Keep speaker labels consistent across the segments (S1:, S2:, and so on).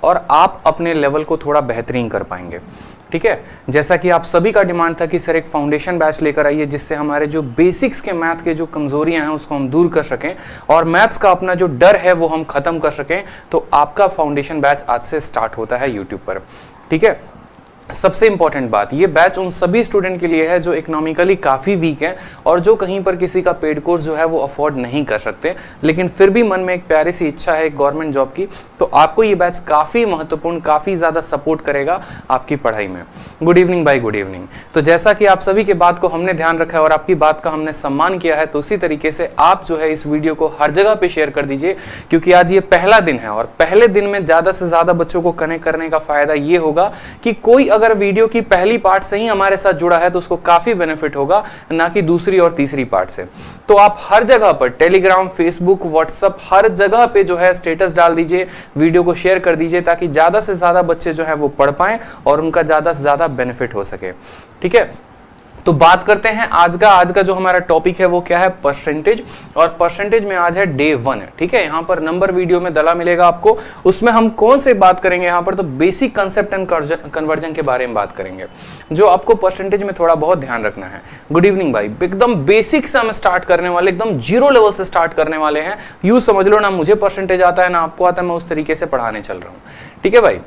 S1: और आप अपने लेवल को थोड़ा बेहतरीन कर पाएंगे। ठीक है, जैसा कि आप सभी का डिमांड था कि सर एक फाउंडेशन बैच लेकर आइए जिससे हमारे जो बेसिक्स के मैथ के जो कमजोरियां हैं उसको हम दूर कर सकें और मैथ्स का अपना जो डर है वो हम खत्म कर सकें। तो आपका फाउंडेशन बैच आज से स्टार्ट होता है यूट्यूब पर। ठीक है, सबसे इंपॉर्टेंट बात, ये बैच उन सभी स्टूडेंट के लिए है जो इकोनॉमिकली काफ़ी वीक हैं और जो कहीं पर किसी का पेड कोर्स जो है वो अफोर्ड नहीं कर सकते, लेकिन फिर भी मन में एक प्यारी सी इच्छा है एक गवर्नमेंट जॉब की। तो आपको ये बैच काफ़ी महत्वपूर्ण, काफ़ी ज़्यादा सपोर्ट करेगा आपकी पढ़ाई में। गुड इवनिंग भाई, गुड इवनिंग। तो जैसा कि आप सभी के बात को हमने ध्यान रखा है और आपकी बात का हमने सम्मान किया है, तो उसी तरीके से आप जो है इस वीडियो को हर जगह पर शेयर कर दीजिए, क्योंकि आज ये पहला दिन है और पहले दिन में ज़्यादा से ज़्यादा बच्चों को कनेक्ट करने का फ़ायदा ये होगा कि कोई अगर वीडियो की पहली पार्ट से ही हमारे साथ जुड़ा है तो उसको काफी बेनिफिट होगा, ना कि दूसरी और तीसरी पार्ट से। तो आप हर जगह पर टेलीग्राम, फेसबुक, व्हाट्सएप, हर जगह पे जो है स्टेटस डाल दीजिए, वीडियो को शेयर कर दीजिए, ताकि ज्यादा से ज्यादा बच्चे जो है वो पढ़ पाएं और उनका ज्यादा से ज्यादा बेनिफिट हो सके। ठीक है, तो बात करते हैं आज का जो हमारा टॉपिक है वो क्या है, परसेंटेज। और परसेंटेज में आज है डे 1। ठीक है, यहाँ पर नंबर वीडियो में दला मिलेगा आपको, उसमें हम कौन से बात करेंगे यहाँ पर, तो बेसिक कंसेप्ट एंड कन्वर्जन के बारे में बात करेंगे, जो आपको परसेंटेज में थोड़ा बहुत ध्यान रखना है। गुड इवनिंग भाई, एकदम बेसिक से हम स्टार्ट करने वाले, एकदम जीरो लेवल से स्टार्ट करने वाले हैं। यूं समझ लो ना मुझे परसेंटेज आता है ना आपको आता है, मैं उस तरीके से पढ़ाने चल रहा हूँ। ठीक है भाई,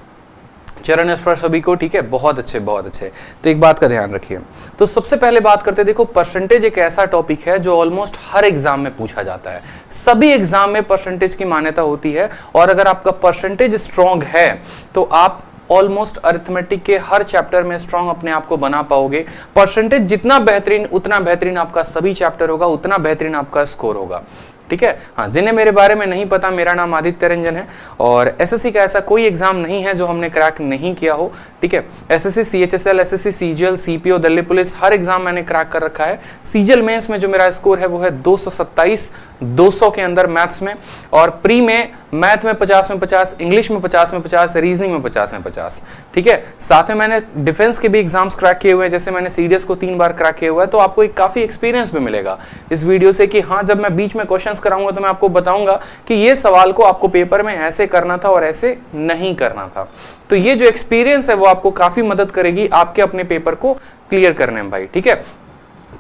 S1: चरण स्पर्श सभी को। ठीक है, बहुत अच्छे बहुत अच्छे। तो एक बात का ध्यान रखिए, तो सबसे पहले बात करते हैं, देखो परसेंटेज एक ऐसा टॉपिक है जो ऑलमोस्ट हर एग्जाम में पूछा जाता है। सभी एग्जाम में परसेंटेज की मान्यता होती है और अगर आपका परसेंटेज स्ट्रांग है तो आप ऑलमोस्ट अरिथमेटिक के हर चैप्टर में स्ट्रांग अपने आप को बना पाओगे। परसेंटेज जितना बेहतरीन, उतना बेहतरीन आपका सभी चैप्टर होगा, उतना बेहतरीन आपका स्कोर होगा। ठीक है, हाँ, जिन्हें मेरे बारे में नहीं पता, मेरा नाम आदित्य रंजन है और एसएससी का ऐसा कोई एग्जाम नहीं है जो हमने क्रैक नहीं किया हो। ठीक है, SSC CHSL, SSC CGL, CPO, Delhi police, हर एग्जाम मैंने क्रैक कर रखा है। सीजीएल मेंस में जो मेरा स्कोर है वो है 227, 200 के अंदर मैथ्स में, और प्री में मैथ में 50 में 50, इंग्लिश में 50 में 50, रीजनिंग में 50 में 50। ठीक है, साथ में मैंने डिफेंस के भी एग्जाम्स क्रैक किए हुए हैं, जैसे मैंने सीडीएस को 3 बार क्रैक किया हुआ है। तो आपको एक काफी एक्सपीरियंस भी मिलेगा इस वीडियो से कि हाँ, जब मैं बीच में क्वेश्चन कराऊंगा तो मैं आपको बताऊंगा कि ये सवाल को आपको पेपर में ऐसे करना था और ऐसे नहीं करना था। तो ये जो एक्सपीरियंस है वो आपको काफी मदद करेगी आपके अपने पेपर को क्लियर करने में भाई। ठीक है,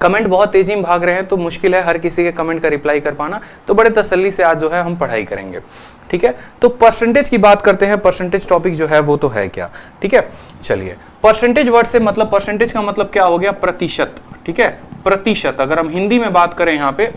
S1: कमेंट बहुत तेजी में भाग रहे हैं तो मुश्किल है हर किसी के कमेंट का रिप्लाई कर पाना, तो बड़े तसल्ली से आज जो है हम पढ़ाई करेंगे। ठीक है, तो परसेंटेज की बात करते हैं। परसेंटेज टॉपिक जो है वो तो है क्या। ठीक है, चलिए, परसेंटेज वर्ड से मतलब, परसेंटेज का मतलब क्या हो गया, प्रतिशत। ठीक है, प्रतिशत, अगर हम हिंदी में बात करें यहाँ पे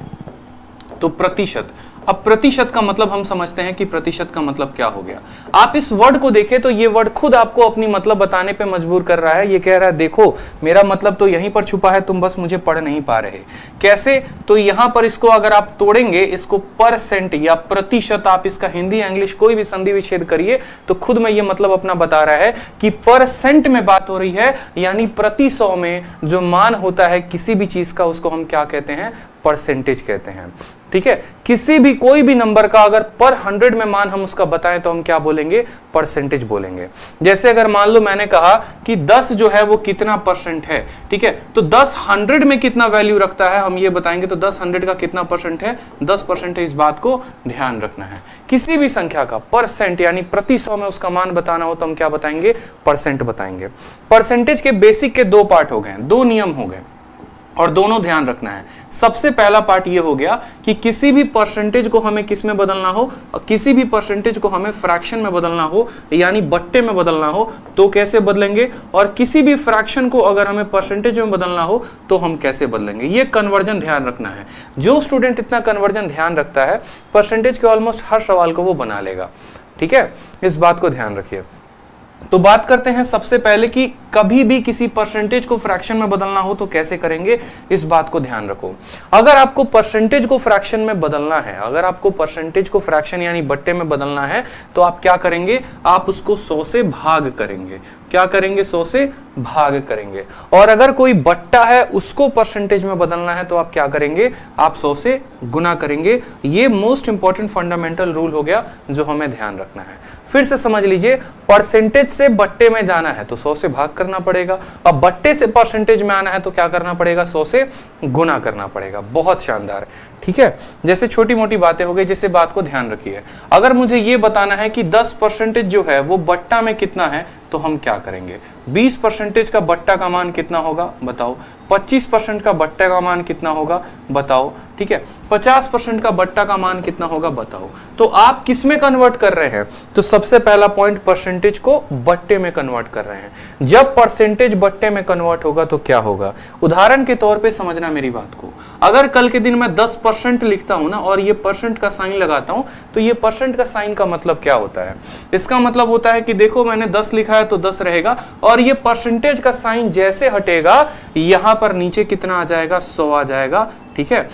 S1: तो प्रतिशत। अब प्रतिशत का मतलब हम समझते हैं कि प्रतिशत का मतलब क्या हो गया। आप इस वर्ड को देखें तो ये वर्ड खुद आपको अपनी मतलब बताने पे मजबूर कर रहा है। ये कह रहा है देखो मेरा मतलब तो यहीं पर छुपा है, तुम बस मुझे पढ़ नहीं पा रहे। कैसे, तो यहां पर इसको अगर आप तोड़ेंगे, इसको परसेंट या प्रतिशत, आप इसका हिंदी इंग्लिश कोई भी संधि विच्छेद करिए तो खुद में ये मतलब अपना बता रहा है कि परसेंट में बात हो रही है, यानी प्रति 100 में जो मान होता है किसी भी चीज का उसको हम क्या कहते हैं, परसेंटेज कहते हैं। ठीक है, किसी भी कोई भी नंबर का अगर पर 100 में मान हम उसका बताएं तो हम क्या बोलेंगे, परसेंटेज बोलेंगे। जैसे अगर मान लो मैंने कहा कि 10 जो है वो कितना परसेंट है। ठीक है, तो 10 100 में कितना वैल्यू रखता है हम ये बताएंगे, तो 10 100 का कितना परसेंट है, 10% है। इस बात को ध्यान रखना है। किसी भी संख्या का परसेंट यानी प्रति 100 में उसका मान बताना हो तो हम क्या बताएंगे, परसेंट बताएंगे। परसेंटेज के बेसिक के 2 पार्ट हो गए, 2 नियम हो गए और दोनों ध्यान रखना है। सबसे पहला पार्ट ये हो गया कि किसी भी परसेंटेज को हमें किस में बदलना हो, किसी भी परसेंटेज को हमें फ्रैक्शन में बदलना हो यानी बट्टे में बदलना हो तो कैसे बदलेंगे, और किसी भी फ्रैक्शन को अगर हमें परसेंटेज में बदलना हो तो हम कैसे बदलेंगे। ये कन्वर्जन ध्यान रखना है। जो स्टूडेंट इतना कन्वर्जन ध्यान रखता है, परसेंटेज के ऑलमोस्ट हर सवाल को वो बना लेगा। ठीक है, इस बात को ध्यान रखिए। तो बात करते हैं सबसे पहले कि कभी भी किसी परसेंटेज को फ्रैक्शन में बदलना हो तो कैसे करेंगे, इस बात को ध्यान रखो। अगर आपको परसेंटेज को फ्रैक्शन में बदलना है, अगर आपको परसेंटेज को फ्रैक्शन यानी बट्टे में बदलना है तो आप क्या करेंगे, आप उसको 100 से भाग करेंगे। क्या करेंगे, 100 से भाग करेंगे। और अगर कोई बट्टा है उसको परसेंटेज में बदलना है तो आप क्या करेंगे, आप 100 से गुना करेंगे। ये मोस्ट इंपॉर्टेंट फंडामेंटल रूल हो गया जो हमें ध्यान रखना है। फिर से समझ लीजिए, परसेंटेज से बट्टे में जाना है तो 100 से भाग करना पड़ेगा, अब बट्टे से परसेंटेज में आना है तो क्या करना पड़ेगा, 100 से गुना करना पड़ेगा। बहुत शानदार, ठीक है। जैसे छोटी मोटी बातें हो गई, जैसे बात को ध्यान रखिए। अगर मुझे ये बताना है कि 10% जो है वो बट्टा में कितना है, तो हम क्या करेंगे, 20% का बट्टा का मान कितना होगा बताओ, 25% का बट्टा का मान कितना होगा बताओ, ठीक है, 50% का बट्टा का मान कितना होगा बताओ। तो आप किस में कन्वर्ट कर रहे हैं, तो सबसे पहला पॉइंट, परसेंटेज को बट्टे में कन्वर्ट कर रहे हैं। जब परसेंटेज बट्टे में कन्वर्ट होगा तो क्या होगा, उदाहरण के तौर पे समझना मेरी बात को। अगर कल के दिन मैं 10% लिखता हूं ना और ये परसेंट का साइन लगाता हूं, तो ये परसेंट का साइन का मतलब क्या होता है, इसका मतलब होता है कि देखो मैंने 10 लिखा है तो 10 रहेगा, और ये परसेंटेज का साइन जैसे हटेगा यहां पर नीचे कितना आ जाएगा, 100 आ जाएगा, ठीक है।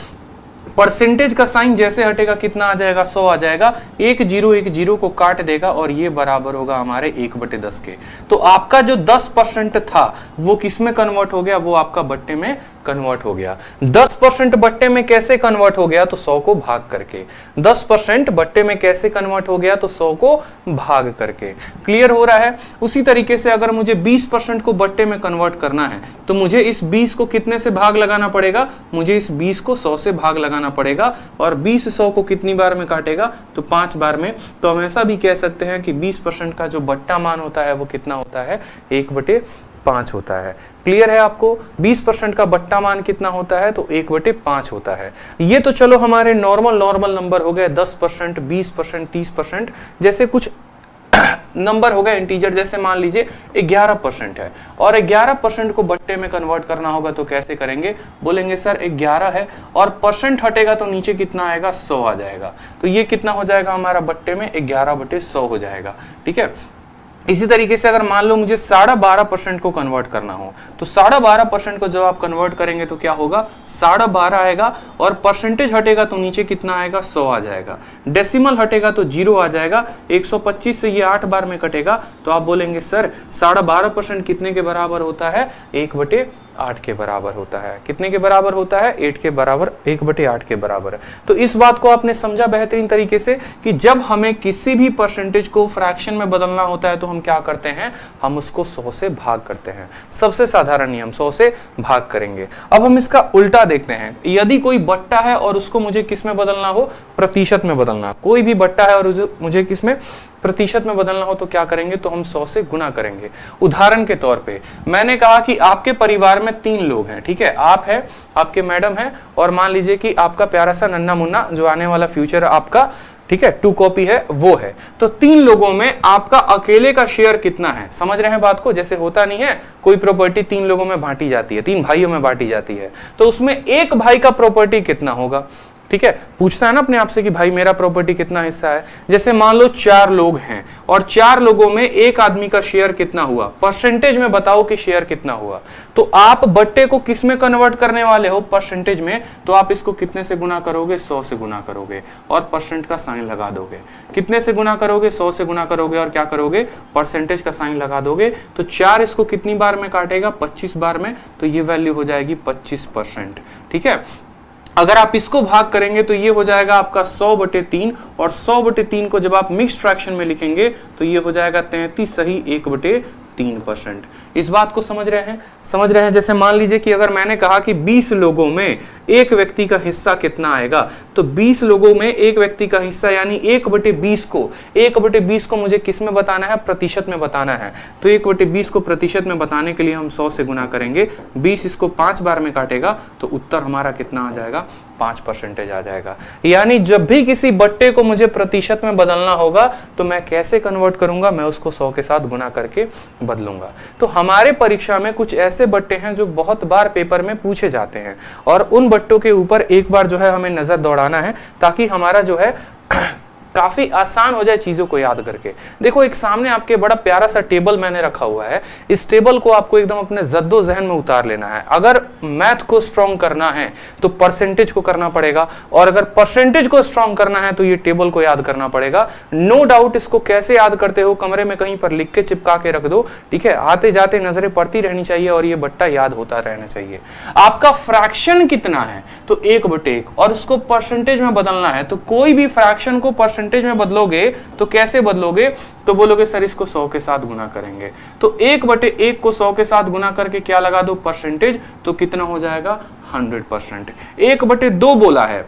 S1: परसेंटेज का साइन जैसे हटेगा कितना आ जाएगा, 100 आ जाएगा, एक जीरो को काट देगा और ये बराबर होगा हमारे 1/10 के। तो आपका जो 10% था वो किस में कन्वर्ट हो गया, वो आपका बट्टे में कन्वर्ट हो गया। 10% बट्टे में कैसे कन्वर्ट हो गया, तो 100 को भाग करके। 10% बट्टे में कैसे कन्वर्ट हो गया, तो 100 को भाग करके। क्लियर हो रहा है। उसी तरीके से अगर मुझे 20% को बट्टे में कन्वर्ट करना है तो मुझे इस 20 को कितने से भाग लगाना पड़ेगा, मुझे इस 20 को 100 से भाग लगाना पड़ेगा, और 20 100 को कितनी बार में काटेगा, तो 5 बार में। तो हम ऐसा भी कह सकते हैं कि 20% का जो बट्टा मान होता है वो कितना होता है, 1/5 होता है। क्लियर है आपको, 20% का बट्टा मान कितना होता है, तो 1/5 होता है। ये तो चलो हमारे नॉर्मल नंबर हो गए, 10%, 20%, 30%, जैसे कुछ नंबर हो गए इंटीजर, जैसे मान लीजिए 11% है और 11% को बट्टे में कन्वर्ट करना होगा तो कैसे करेंगे, बोलेंगे सर 11 है और परसेंट हटेगा तो नीचे कितना आएगा, 100 आ जाएगा। तो ये कितना हो जाएगा हमारा बट्टे में, 11/100 हो जाएगा, ठीक है। इसी तरीके से अगर मान लो मुझे 12.5% को कन्वर्ट करना हो, तो 12.5% को जब आप कन्वर्ट करेंगे तो क्या होगा, 12.5 आएगा, और परसेंटेज हटेगा तो नीचे कितना आएगा, 100 आ जाएगा। डेसिमल हटेगा तो 0 आ जाएगा। 125 से ये 8 बार में कटेगा, तो आप बोलेंगे सर 12.5% कितने के बराबर होता है, 1/8 के बराबर होता है। कितने के बराबर होता है, 8 के बराबर, 1/8 के बराबर। तो इस बात को आपने समझा बेहतरीन तरीके से कि जब हमें किसी भी परसेंटेज को फ्रैक्शन में बदलना होता है तो हम क्या करते हैं, हम उसको 100 से भाग करते हैं। सबसे साधारण नियम, 100 से भाग करेंगे। अब हम इसका उल्टा देखते हैं। यदि कोई बट्टा है और उसको मुझे किस में बदलना हो, प्रतिशत में बदलना। कोई भी बट्टा है और मुझे किस में, प्रतिशत में बदलना हो तो क्या करेंगे, तो हम 100 से गुना करेंगे। उदाहरण के तौर पे मैंने कहा कि आपके परिवार में 3 लोग हैं, ठीक है, आप है, आपके मैडम है, और मान लीजिए कि आपका प्यारा सा नन्ना मुन्ना जो आने वाला फ्यूचर आपका, ठीक है, 2 कॉपी है वो है। तो 3 लोगों में आपका अकेले का शेयर कितना है, समझ रहे हैं बात को। जैसे होता नहीं है कोई प्रॉपर्टी 3 लोगों में बांटी जाती है, 3 भाइयों में बांटी जाती है, तो उसमें एक भाई का प्रॉपर्टी कितना होगा, ठीक है, पूछता है ना अपने आप से कि भाई मेरा प्रॉपर्टी कितना हिस्सा है। जैसे मान लो 4 लोग हैं और 4 लोगों में एक आदमी का शेयर कितना हुआ, परसेंटेज में बताओ कि शेयर कितना हुआ। तो आप बट्टे को किस में कन्वर्ट करने वाले हो, परसेंटेज में, तो आप इसको कितने से गुना करोगे, 100 से गुना करोगे और परसेंट का साइन लगा दोगे। कितने से गुना करोगे, 100 से गुना करोगे और क्या करोगे, परसेंटेज का साइन लगा दोगे। तो 4 इसको कितनी बार में काटेगा, 25 बार में, तो ये वैल्यू हो जाएगी 25%, ठीक है। अगर आप इसको भाग करेंगे तो ये हो जाएगा आपका 100/3, और 100/3 को जब आप मिक्स्ड फ्रैक्शन में लिखेंगे तो ये हो जाएगा 33 सही 1/3%। इस बात को समझ रहे हैं। जैसे मान लीजिए कि अगर मैंने कहा कि 20 लोगों में एक व्यक्ति का हिस्सा कितना आएगा, तो 20 लोगों में एक व्यक्ति का हिस्सा यानी 1/20 को मुझे किस में बताना है, प्रतिशत में बताना है। तो 1/20 को प्रतिशत में बताने के लिए हम 100 से गुना करेंगे। 20 इसको 5 बार में काटेगा तो उत्तर हमारा कितना आ जाएगा, 5% आ जाएगा। यानी जब भी किसी बट्टे को मुझे प्रतिशत में बदलना होगा तो मैं कैसे कन्वर्ट करूंगा, मैं उसको 100 के साथ गुना करके बदलूंगा। तो हमारे परीक्षा में कुछ ऐसे बट्टे हैं जो बहुत बार पेपर में पूछे जाते हैं, और उन बट्टों के ऊपर एक बार जो है हमें नजर दौड़ाना है ताकि हमारा जो है काफी आसान हो जाए चीजों को याद करके। देखो एक सामने आपके बड़ा प्यारा सा टेबल मैंने रखा हुआ है, इस टेबल को आपको एकदम अपने जद्दोजहन में उतार लेना है। अगर मैथ को स्ट्रॉन्ग करना है तो परसेंटेज को करना पड़ेगा, और अगर परसेंटेज को स्ट्रॉन्ग करना है तो ये टेबल को याद करना पड़ेगा। नो डाउट इसको कैसे याद करते हो, कमरे में कहीं पर लिख के चिपका के रख दो, ठीक है, आते जाते नजरें पड़ती रहनी चाहिए और ये बट्टा याद होता रहना चाहिए। आपका फ्रैक्शन कितना है, तो 1/1, और उसको परसेंटेज में बदलना है, तो कोई भी फ्रैक्शन को परसेंटेज परसेंटेज में बदलोगे तो कैसे बदलोगे, तो बोलोगे सर इसको 100 के साथ गुना करेंगे, तो 1/1 को 100 के साथ गुना करके क्या लगा दो परसेंटेज, तो कितना हो जाएगा 100%। 1/2 बोला है,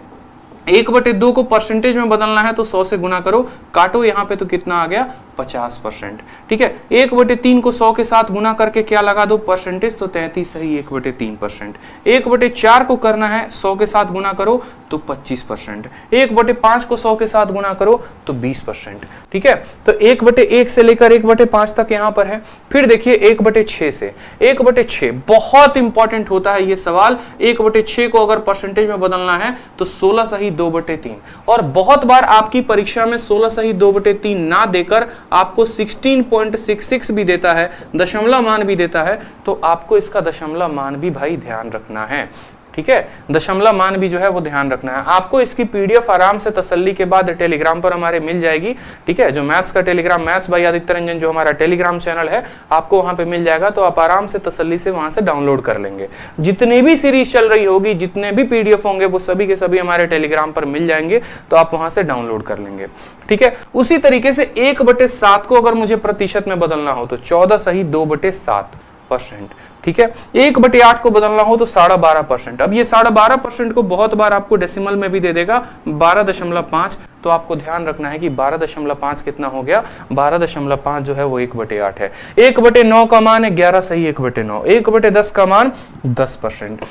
S1: 1/2 को परसेंटेज में बदलना है तो 100 से गुना करो, काटो यहाँ पे तो कितना आ गया 50%। ठीक है, 1/3 को 100 के साथ गुना करके क्या लगा दो परसेंटेज, तो 33 सही 1/3%। 1/4 को करना है 100 के साथ गुना करो तो 25%। 1/5 को 100 के साथ गुना करो तो 20%। ठीक है, तो 1/1 से लेकर 1/5 तक यहाँ पर है। फिर देखिए 1/6 से 1/6 बहुत इंपॉर्टेंट होता है ये सवाल। 1/6 को अगर परसेंटेज में बदलना है तो 16 सही 2/3, और बहुत बार आपकी परीक्षा में 16 सही 2/3 ना देकर आपको 16.66 भी देता है, दशमलव मान भी देता है, तो आपको इसका दशमलव मान भी भाई ध्यान रखना है। ठीक है, दशमलव मान भी जो है वो ध्यान रखना है। आपको इसकी पीडीएफ आराम से तसल्ली के बाद टेलीग्राम पर हमारे मिल जाएगी। ठीक है, जो मैथ्स का Telegram, maths by Aditya Ranjan जो हमारा टेलीग्राम चैनल है, आपको वहां पे मिल जाएगा, तो आप आराम से तसल्ली से वहां से डाउनलोड कर लेंगे। जितनी भी सीरीज चल रही होगी, जितने भी पीडीएफ होंगे, वो सभी के सभी हमारे टेलीग्राम पर मिल जाएंगे, तो आप वहां से डाउनलोड कर लेंगे। ठीक है, उसी तरीके से 1/7 को अगर मुझे प्रतिशत में बदलना हो तो 14 सही 2/7%। ठीक है, 1/8 को बदलना हो तो 12.5%। अब ये 12.5% को बहुत बार आपको डेसिमल में भी दे देगा 12.5, तो आपको ध्यान रखना है कि 12.5 कितना हो गया, 12.5 जो है वो 1/8 है। 1/9 का मान है 11 सही 1/9। 1/10 का मान 10%।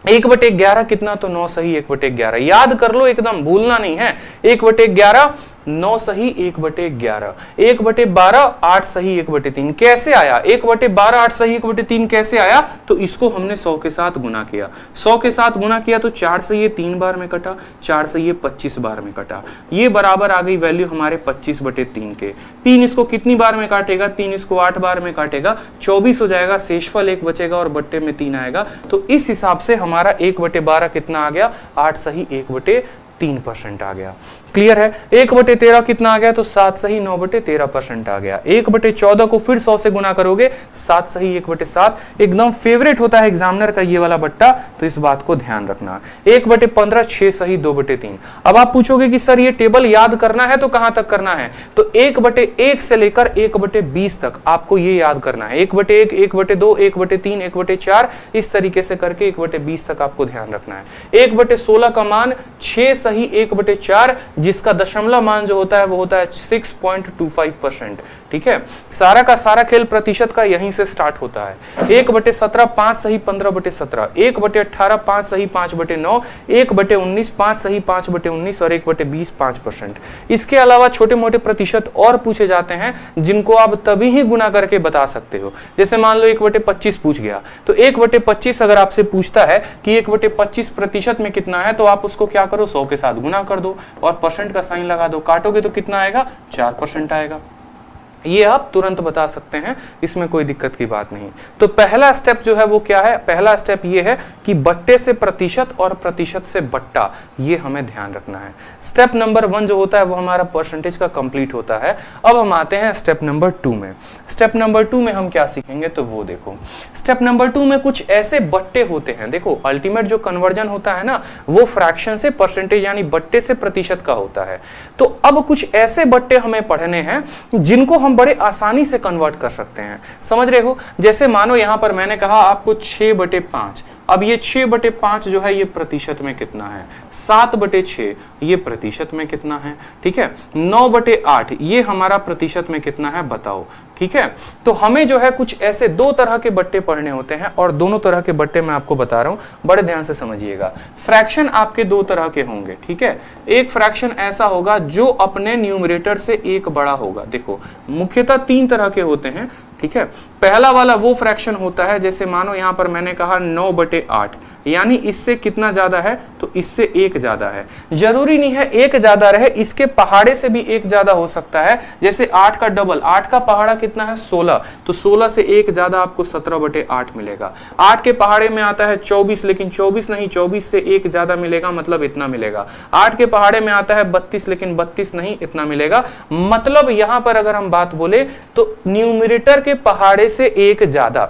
S1: 1/11 कितना, तो 9 सही 1/11। याद कर लो, एकदम भूलना नहीं है। 1/11 9 सही 1/11। 1/12 8 सही 1/3। कैसे आया 1/12 8 सही 1/3 कैसे आया, तो इसको हमने 100 के साथ गुना किया। 100 के साथ गुना किया तो 4 से ये 3 बार में कटा, 4 से ये 25 बार में कटा। ये बराबर आ गई वैल्यू हमारे 25/3 के। 3 इसको कितनी बार में काटेगा, 3 इसको 8 बार में काटेगा, 24 हो जाएगा, शेषफल 1 बचेगा और बट्टे में 3 आएगा। तो इस हिसाब से हमारा 1/12 कितना आ गया, 8 सही 1/3% आ गया। क्लियर है। 1/13 कितना आ गया, तो 7 सही 9/13% आ गया। 1/14 को फिर 100 से गुना करोगे, 7 सही 1/7। एकदम फेवरेट होता है एग्जामिनर का ये वाला बट्टा, तो इस बात को ध्यान रखना। 1/15 6 सही 2/3। अब आप पूछोगे कि सर ये टेबल याद करना है तो कहां तक करना है, तो 1/1 से लेकर 1/20 तक आपको ये याद करना है। 1/1 1/2 1/3 1/4 इस तरीके से करके 1/20 तक आपको ध्यान रखना है। 1/16 का मान 6 सही 1/4, जिसका दशमलव मान जो होता है वो होता है 6.25%। ठीक है, सारा का सारा खेल प्रतिशत का यहीं से स्टार्ट होता है। 1/17 5 सही 15/17। 1/18 5 सही 5/9। 1/19 5 सही 5/19 और 1/20 5%। इसके अलावा छोटे मोटे प्रतिशत और पूछे जाते हैं जिनको आप तभी ही गुना करके बता सकते हो। जैसे मान लो 1/25 पूछ गया, तो 1/25 अगर आपसे पूछता है कि 1/25 प्रतिशत में कितना है, तो आप उसको क्या करो, 100 के साथ गुना कर दो और परसेंट का साइन लगा दो। काटोगे तो कितना आएगा, 4% आएगा। ये आप तुरंत बता सकते हैं, इसमें कोई दिक्कत की बात नहीं। तो पहला स्टेप जो है वो क्या है, पहला स्टेप ये है कि बट्टे से प्रतिशत और प्रतिशत से बट्टा, ये हमें ध्यान रखना है। स्टेप नंबर 1 जो होता है वो हमारा परसेंटेज का कंप्लीट होता है। अब हम आते हैं स्टेप नंबर 2 में। स्टेप नंबर 2 में हम क्या सीखेंगे, तो वो देखो, स्टेप नंबर 2 में कुछ ऐसे बट्टे होते हैं। देखो, अल्टीमेट जो कन्वर्जन होता है ना, वो फ्रैक्शन से परसेंटेज यानी बट्टे से प्रतिशत का होता है। तो अब कुछ ऐसे बट्टे हमें पढ़ने हैं जिनको हम बड़े आसानी से कन्वर्ट कर सकते हैं। समझ रहे हो, जैसे मानो यहां पर मैंने कहा आपको 6/5। अब ये 6/5 जो है ये प्रतिशत में कितना है, 7/6 ये प्रतिशत में कितना है, ठीक है, 9/8 ये हमारा प्रतिशत में कितना है, बताओ। ठीक है, तो हमें जो है कुछ ऐसे 2 तरह के बट्टे पढ़ने होते हैं, और दोनों तरह के बट्टे मैं आपको बता रहा हूं, बड़े ध्यान से समझिएगा। फ्रैक्शन आपके 2 तरह के होंगे। ठीक है, एक फ्रैक्शन ऐसा होगा जो अपने न्यूमरेटर से एक बड़ा होगा। देखो, मुख्यतः 3 तरह के होते हैं। ठीक है, पहला वाला वो फ्रैक्शन होता है, जैसे मानो यहां पर मैंने कहा 9/8, यानी इससे कितना ज्यादा है, तो इससे 1 ज्यादा है। जरूरी नहीं है 1 ज्यादा रहे, इसके पहाड़े से भी 1 ज्यादा हो सकता है। जैसे 8 का डबल, 8 का पहाड़ा कितना है, 16, तो 16 से 1 ज्यादा आपको 17/8 मिलेगा। 8 के पहाड़े में आता है 24, लेकिन 24 नहीं, 24 से 1 ज्यादा मिलेगा, मतलब इतना मिलेगा। 8 के पहाड़े में आता है 32, लेकिन 32 नहीं, इतना मिलेगा। मतलब यहां पर अगर हम बात बोले तो न्यूमरेटर के पहाड़े से 1 ज्यादा,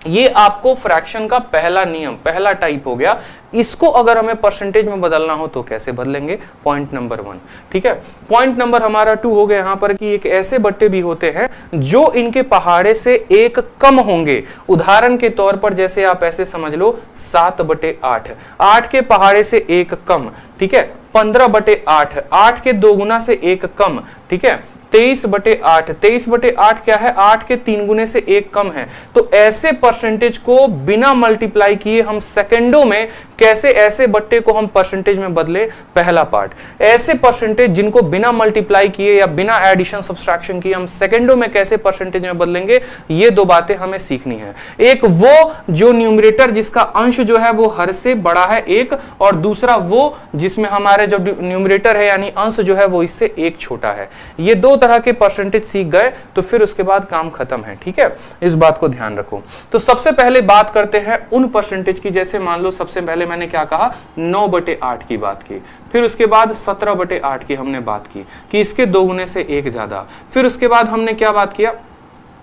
S1: ये आपको फ्रैक्शन का पहला नियम, पहला टाइप हो गया। इसको अगर हमें परसेंटेज में बदलना हो तो कैसे बदलेंगे, पॉइंट नंबर 1। ठीक है, पॉइंट नंबर हमारा 2 हो गया यहाँ पर कि एक ऐसे बट्टे भी होते हैं जो इनके पहाड़े से एक कम होंगे। उदाहरण के तौर पर जैसे आप ऐसे समझ लो 7/8, 8 के पहाड़े से एक कम, ठीक है, 15/8, 8 के 2 गुना से एक कम, ठीक है, 23/8, 23/8 क्या है, 8 के 3 गुने से एक कम है। तो ऐसे परसेंटेज को बिना मल्टीप्लाई किए हम सेकंडों में कैसे ऐसे बट्टे को हम परसेंटेज में बदले, पहला पार्ट। ऐसे परसेंटेज जिनको बिना मल्टीप्लाई किए या बिना एडिशन सब्सट्रैक्शन किए हम सेकंडों में कैसे परसेंटेज में बदलेंगे, ये दो बातें हमें सीखनी है। एक वो जो न्यूमरेटर जिसका अंश जो है वो हर से बड़ा है 1, और दूसरा वो जिसमें हमारे जो न्यूमरेटर है यानी अंश जो है वो इससे 1 छोटा है। ये दो तरह के परसेंटेज सीख गए तो फिर उसके बाद काम खत्म है। ठीक है, इस बात को ध्यान रखो। तो सबसे पहले बात करते हैं उन परसेंटेज की, जैसे मान लो सबसे पहले मैंने क्या कहा, 9/8 की बात की, फिर उसके बाद 17/8 की हमने बात की कि इसके 2 गुने से 1 ज्यादा, फिर उसके बाद हमने क्या बात किया,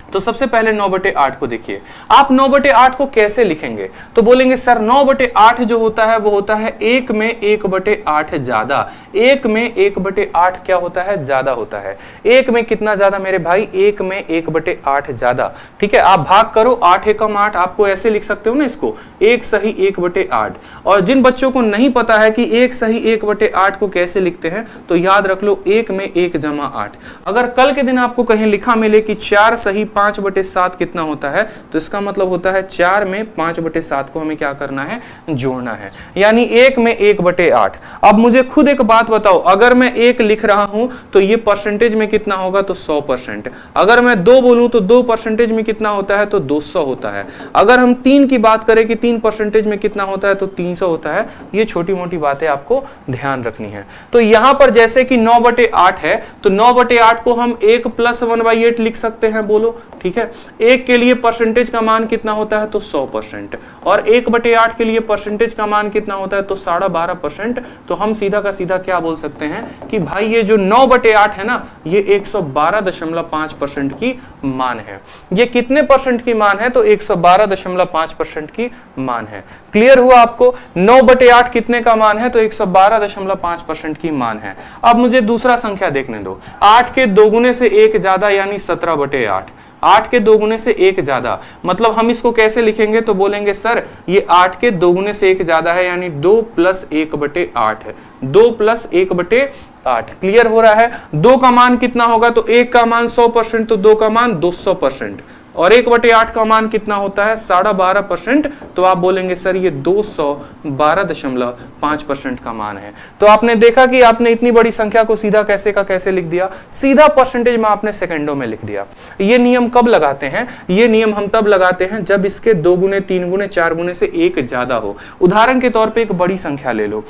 S1: तो सबसे पहले 9/8 को देखिए। आप 9/8 को कैसे लिखेंगे, तो बोलेंगे सर 9/8 जो होता है वो होता है 1 में 1/8 ज्यादा। 1 में 1/8 क्या होता है, ज्यादा होता है। 1 में कितना ज्यादा मेरे भाई, 1 में 1/8 ज्यादा। ठीक है, आप भाग करो, 8 एकम 8, आपको ऐसे लिख सकते हो ना इसको, 1 सही 1/8। और जिन बच्चों को नहीं पता है कि 1 सही 1/8 को कैसे लिखते हैं, तो याद रख लो 1 में 1 जमा 8। अगर कल के दिन आपको कहीं लिखा मिले कि 4 सही 5/7 कितना होता है, तो इसका मतलब होता है 4 में 5/7 को हमें क्या करना है, जोड़ना है, यानी 1 में 1/8। अब मुझे खुद एक बात बताओ, अगर मैं 1 लिख रहा हूं तो ये परसेंटेज में कितना होगा, तो 100%। अगर मैं 2 बोलूं तो 2 परसेंटेज में कितना होता है, तो 200 होता है। अगर हम 3 की बात करें कि 3 परसेंटेज में कितना होता है, तो 300 होता है। ये छोटी मोटी बातें आपको ध्यान रखनी है। तो यहां पर जैसे कि 9/8 है, तो 9/8 को हम 1 + 1/8 लिख सकते हैं, बोलो। ठीक है, 1 के लिए परसेंटेज का मान कितना होता है, तो 100%, और 1/8 के लिए परसेंटेज का मान कितना होता है, तो 12.5%। तो हम सीधा का सीधा क्या बोल सकते हैं कि भाई ये जो 9/8 है ना, ये 112.5% की मान है। ये कितने परसेंट की मान है, तो 112.5% की मान है। क्लियर हुआ आपको, 9/8 कितने का मान है, तो 112.5% की मान है। अब मुझे दूसरा संख्या देखने दो, 8 के 2 गुने से 1 ज्यादा यानी 17/8। 8 के 2 गुने से 1 ज्यादा, मतलब हम इसको कैसे लिखेंगे, तो बोलेंगे सर ये 8 के 2 गुने से 1 ज्यादा है, यानी 2 + 1/8 है, 2 + 1/8। क्लियर हो रहा है। 2 का मान कितना होगा, तो 1 का मान 100%, तो 2 का मान 200%, और 1/8 का मान कितना होता है, 12.5%। तो आप बोलेंगे सर ये 212.5% का मान है। तो आपने देखा कि आपने इतनी बड़ी संख्या को सीधा कैसे का कैसे लिख दिया, सीधा परसेंटेज में आपने सेकंडों में लिख दिया। ये नियम कब लगाते हैं, ये नियम हम तब लगाते हैं जब इसके 2 गुने 3 गुने 4 गुने से 1 ज्यादा हो। उदाहरण के तौर पर एक बड़ी संख्या ले लो,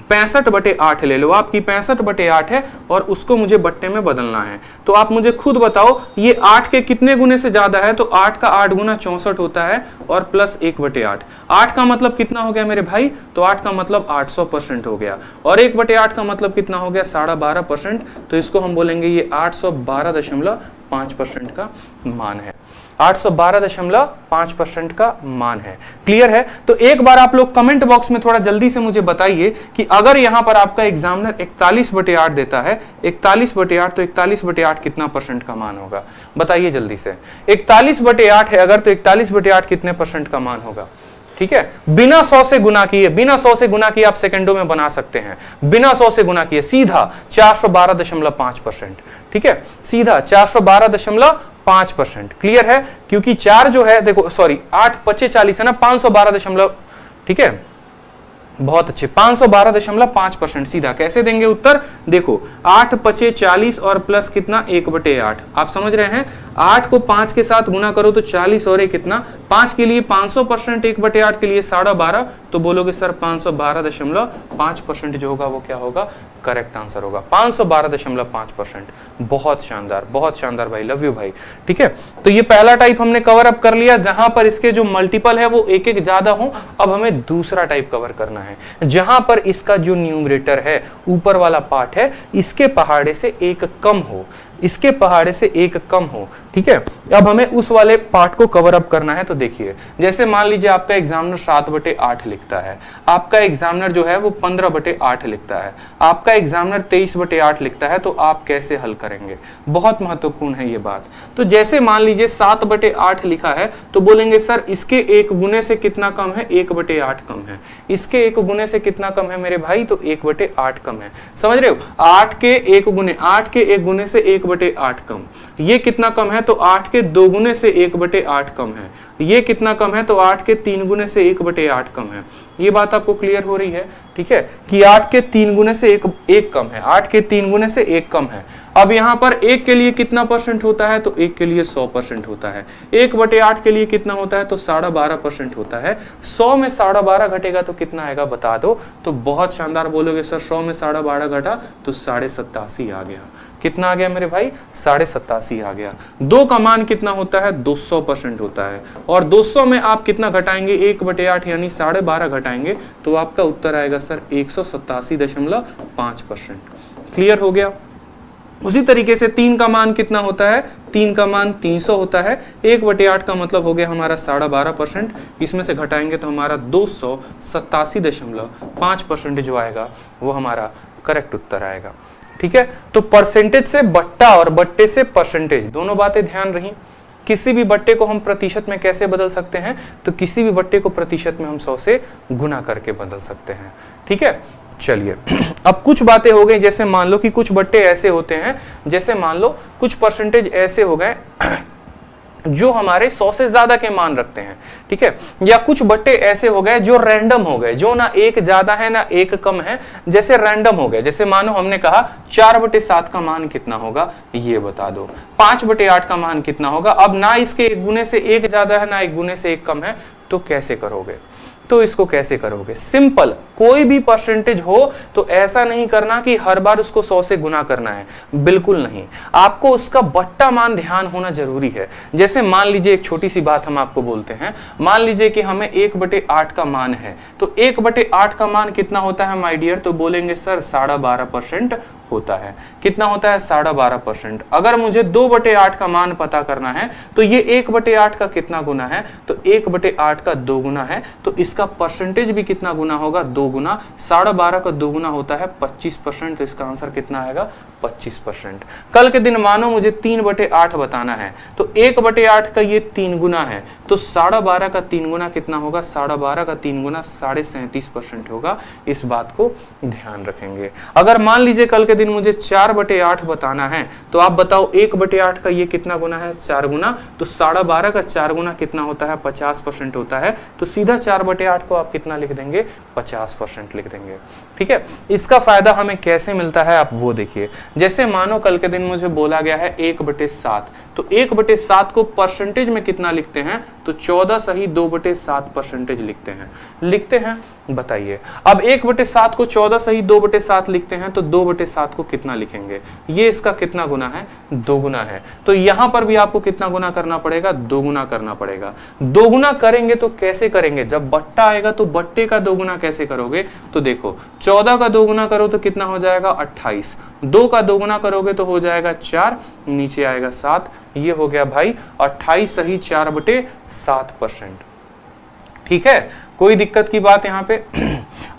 S1: 65/8 ले लो, आपकी 65/8 है और उसको मुझे बट्टे में बदलना है। तो आप मुझे खुद बताओ ये 8 के कितने गुने से ज्यादा है, तो 8 का 8 गुना 64 होता है, और प्लस 1/8। 8 का मतलब कितना हो गया मेरे भाई, तो 8 का मतलब 800% हो गया, और 1/8 का मतलब कितना हो गया, 12.5%। तो इसको हम बोलेंगे ये 812.5% का मान है, 812.5% का मान है। क्लियर है। तो एक बार आप लोग कमेंट बॉक्स में थोड़ा जल्दी से मुझे बताइए कि अगर यहां पर आपका एग्जामिनर 41/8 देता है, 41/8, तो 41/8 कितना परसेंट का मान होगा, बताइए जल्दी से। 41/8 है अगर, तो 41/8 कितने परसेंट का मान होगा। ठीक है, बिना 100 से गुना किए, बिना 100 से गुना किए आप सेकंडों में बना सकते हैं, बिना 100 से गुना किए सीधा 412.5%। ठीक है, सीधा 412.5%। क्लियर है, क्योंकि 4 जो है, देखो सॉरी 8 × 5 = 40 है ना, 512, ठीक है, बहुत अच्छे, 512.5%। सीधा कैसे देंगे उत्तर, देखो 8 × 5 = 40 और प्लस कितना 1/8। आप समझ रहे हैं, 8 को 5 के साथ गुना करो तो 40 और 1 कितना, 5 के लिए 500%, 1/8 के लिए 12.5, तो बोलोगे सर 512.5% जो होगा वो क्या होगा, करेक्ट आंसर होगा 512.5%। बहुत शानदार भाई, लव यू भाई। ठीक है, तो ये पहला टाइप हमने कवर अप कर लिया, जहां पर इसके जो मल्टीपल है वो एक एक ज्यादा हो। अब हमें दूसरा टाइप कवर करना है, जहां पर इसका जो न्यूमरेटर है, ऊपर वाला पार्ट है, इसके पहाड़े से एक कम हो। इसके पहाड़े से एक कम हो। ठीक है, अब हमें उस वाले पार्ट को कवर अप करना है। तो देखिए, जैसे मान लीजिए आपका एग्जामिनर 7/8 लिखता है, आपका एग्जामिनर जो है वो 15/8 लिखता है, आपका एग्जामिनर 23/8 लिखता है, तो आप कैसे हल करेंगे? बहुत महत्वपूर्ण है ये बात। तो जैसे मान लीजिए 7/8 लिखा है तो बोलेंगे सर इसके 1 गुने से कितना कम है? 1/8 कम है। इसके 1 गुने से कितना कम है मेरे भाई? तो 1/8 कम है। समझ रहे हो? 8 के 1 गुने से 1/8 कम। ये कितना कम है? तो 8 के 2 गुने से 1/8 कम है। ये कितना कम है? तो 8 के 3 गुने से 1/8 कम है। ये बात आपको क्लियर हो रही है? ठीक है, कि 8 के 3 गुने से एक कम है, 8 के 3 गुने से 1 कम है। अब यहाँ पर 1 के लिए कितना परसेंट होता है? तो 1 के लिए 100% होता है। 1/8 के लिए कितना होता है? तो 12.5% होता है। 100 में 12.5 घटेगा तो कितना आएगा बता दो। तो बहुत शानदार बोलोगे सर 100 में 12.5 घटा तो 87.5 आ गया। कितना आ गया मेरे भाई? 87.5 आ गया। 2 का मान कितना होता है? 200% होता है। और 200 में आप कितना घटाएंगे? 1/8 यानी 12.5 घटाएंगे तो आपका उत्तर आएगा सर 187.5%। क्लियर हो गया? उसी तरीके से 3 का मान कितना होता है? 3 का मान 300 होता है। 1/8 का मतलब हो गया हमारा 12.5%। इसमें से घटाएंगे तो हमारा 287.5% जो आएगा वो हमारा करेक्ट उत्तर आएगा। ठीक है, तो परसेंटेज से बट्टा और बट्टे से परसेंटेज दोनों बातें ध्यान रही। किसी भी बट्टे को हम प्रतिशत में कैसे बदल सकते हैं? तो किसी भी बट्टे को प्रतिशत में हम 100 से गुना करके बदल सकते हैं। ठीक है, चलिए अब कुछ बातें हो गई। जैसे मान लो कि कुछ बट्टे ऐसे होते हैं, जैसे मान लो कुछ परसेंटेज ऐसे हो गए जो हमारे 100 से ज्यादा के मान रखते हैं। ठीक है, या कुछ बट्टे ऐसे हो गए जो रैंडम हो गए, जो ना एक ज्यादा है ना एक कम है, जैसे रैंडम हो गए। जैसे मानो हमने कहा 4/7 का मान कितना होगा ये बता दो, 5/8 का मान कितना होगा। अब ना इसके 1 गुने से 1 ज्यादा है ना 1 गुने से 1 कम है, तो कैसे करोगे? तो इसको कैसे करोगे? सिंपल, कोई भी परसेंटेज हो तो ऐसा नहीं करना कि हर बार उसको 100 से गुना करना है, बिल्कुल नहीं। आपको उसका बट्टा मान ध्यान होना जरूरी है। जैसे मान लीजिए एक छोटी सी बात हम आपको बोलते हैं, मान लीजिए कि हमें 1/8 का मान है, तो 1/8 का मान कितना होता है माय डियर? तो बोलेंगे सर 12.5% होता है। कितना होता है? 12.5%। अगर मुझे 2/8 का मान पता करना है तो ये 1/8 का कितना गुना है? तो 1/8 का 2 गुना है। तो इसका परसेंटेज भी कितना गुना होगा? 2 गुना। 12.5 का 2 गुना होता है 25%। तो इसका आंसर कितना आएगा? 25%। कल के दिन मानो मुझे 3/8 बताना है, तो 1/8 का ये 3 गुना है, तो 12.5 का 3 गुना कितना होगा? 12.5 का 3 गुना 37.5% होगा। इस बात को ध्यान रखेंगे। अगर मान लीजिए कल के दिन मुझे 4/8 बताना है, तो आप बताओ 1/8 का ये कितना गुना है? 4 गुना। तो 12.5 का 4 गुना कितना होता है? 50% होता है। तो सीधा 4/8 को आप कितना लिख देंगे? 50% लिख देंगे। ठीक है, इसका फायदा हमें कैसे मिलता है आप वो देखिए। जैसे मानो कल के दिन मुझे बोला गया है 1/7, तो 1/7 को परसेंटेज में कितना लिखते हैं? तो 14 सही 2/7% लिखते हैं। बताइए, अब 1/7 को 14 सही 2/7 लिखते हैं, तो 2/7 को कितना लिखेंगे? ये इसका कितना गुना है? 2 गुना है। तो यहां पर भी आपको कितना गुना करना पड़ेगा? 2 गुना करना पड़ेगा। 2 गुना करेंगे तो कैसे करेंगे? जब बट्टा आएगा तो बट्टे का 2 गुना कैसे करोगे? तो देखो 14 का 2 गुना करो तो कितना हो जाएगा? 28। 2 का 2 गुना करोगे तो हो जाएगा 4, नीचे आएगा 7। ये हो गया भाई 28 सही 4/7%। ठीक है, कोई दिक्कत की बात यहाँ पे?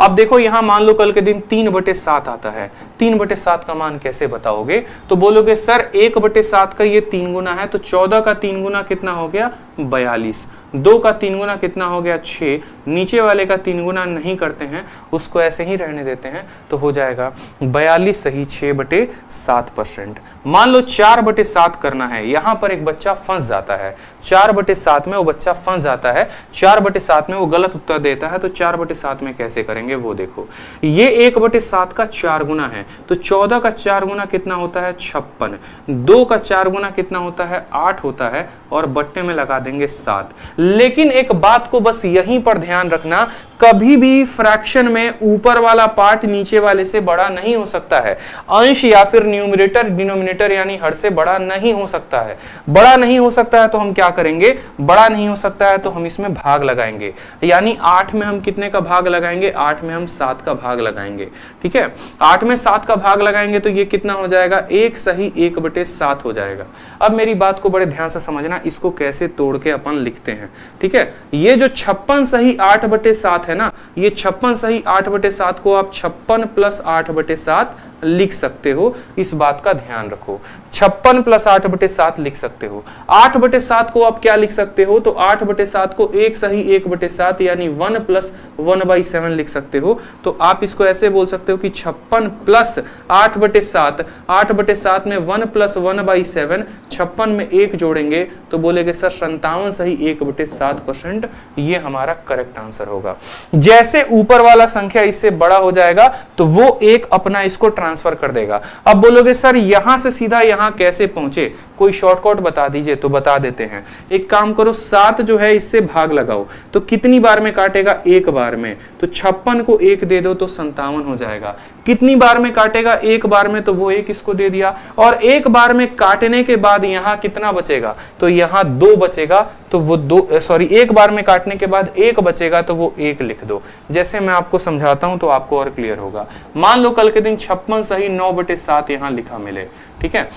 S1: अब देखो यहां मान लो कल के दिन 3/7 आता है, 3/7 का मान कैसे बताओगे? तो बोलोगे सर 1/7 का ये 3 गुना है, तो 14 का 3 गुना कितना हो गया? 42। 2 का 3 गुना कितना हो गया? 6। नीचे वाले का 3 गुना नहीं करते हैं, उसको ऐसे ही रहने देते हैं, तो हो जाएगा 42 सही 6/7%। मान लो 4/7 करना है, यहां पर एक बच्चा फंस जाता है, 4/7 में वो बच्चा फंस जाता है, 4/7 में वो गलत उत्तर देता है, तो 4/7 में कैसे करेंगे वो देखो। ये 1/7 का 4 गुना है, तो 14 का 4 गुना कितना होता है? 56। 2 का 4 गुना कितना होता है? 8 होता है, और बट्टे में लगा देंगे 7। लेकिन एक बात को बस यहीं पर ध्यान रखना, कभी भी फ्रैक्शन में ऊपर वाला पार्ट नीचे वाले से बड़ा नहीं हो सकता है। अंश या फिर न्यूमरेटर डिनोमिनेटर यानी हर से बड़ा नहीं हो सकता है। बड़ा नहीं हो सकता है तो हम क्या करेंगे, बड़ा नहीं हो सकता है तो हम इसमें भाग लगाएंगे, यानी 8 में हम कितने का भाग लगाएंगे, 8 में हम 7 का भाग लगाएंगे। ठीक है, 8 में 7 का भाग लगाएंगे तो ये कितना हो जाएगा, 1 सही 1/7 हो जाएगा। अब मेरी बात को बड़े ध्यान से समझना, इसको कैसे तोड़ के अपन लिखते हैं। ठीक है, ये जो 56 सही 8/7 है ना, ये 56 सही 8/7 को आप 56 + 8/7 लिख सकते हो। इस बात का ध्यान रखो, 56 + 8/7 लिख सकते हो। 8/7 को आप क्या लिख सकते हो, तो 8/7 को 1 सही 1/7 यानी 1 + 1/7 लिख सकते हो। तो आप इसको ऐसे बोल सकते हो कि 56 + 8/7, 8/7 में 1 + 1/7, 56 में 1 जोड़ेंगे तो बोलेंगे सर 57 सही 1/7%। ये हमारा करेक्ट आंसर होगा। जैसे ऊपर वाला संख्या इससे बड़ा हो जाएगा तो वो एक अपना इसको ट्रांसफर कर देगा। अब बोलोगे सर यहां से सीधा यहां कैसे पहुंचे, कोई शॉर्टकट बता दीजिए, तो बता देते हैं। एक काम करो, 7 जो है इससे भाग लगाओ तो कितनी बार में काटेगा, एक बार में, तो 56 को 1 दे दो तो 57 हो जाएगा। कितनी बार में काटेगा, एक बार में, तो वो 1 इसको दे दिया। और एक बार में काटने के बाद यहां कितना बचेगा, तो यहां 2 बचेगा, तो वो 2 सॉरी एक बार में काटने के बाद 1 बचेगा तो वो 1 लिख दो। जैसे मैं आपको समझाता हूं तो आपको और क्लियर होगा। मान लो कल के दिन 56 सही 9/7 यहां लिखा मिले, ठीक है,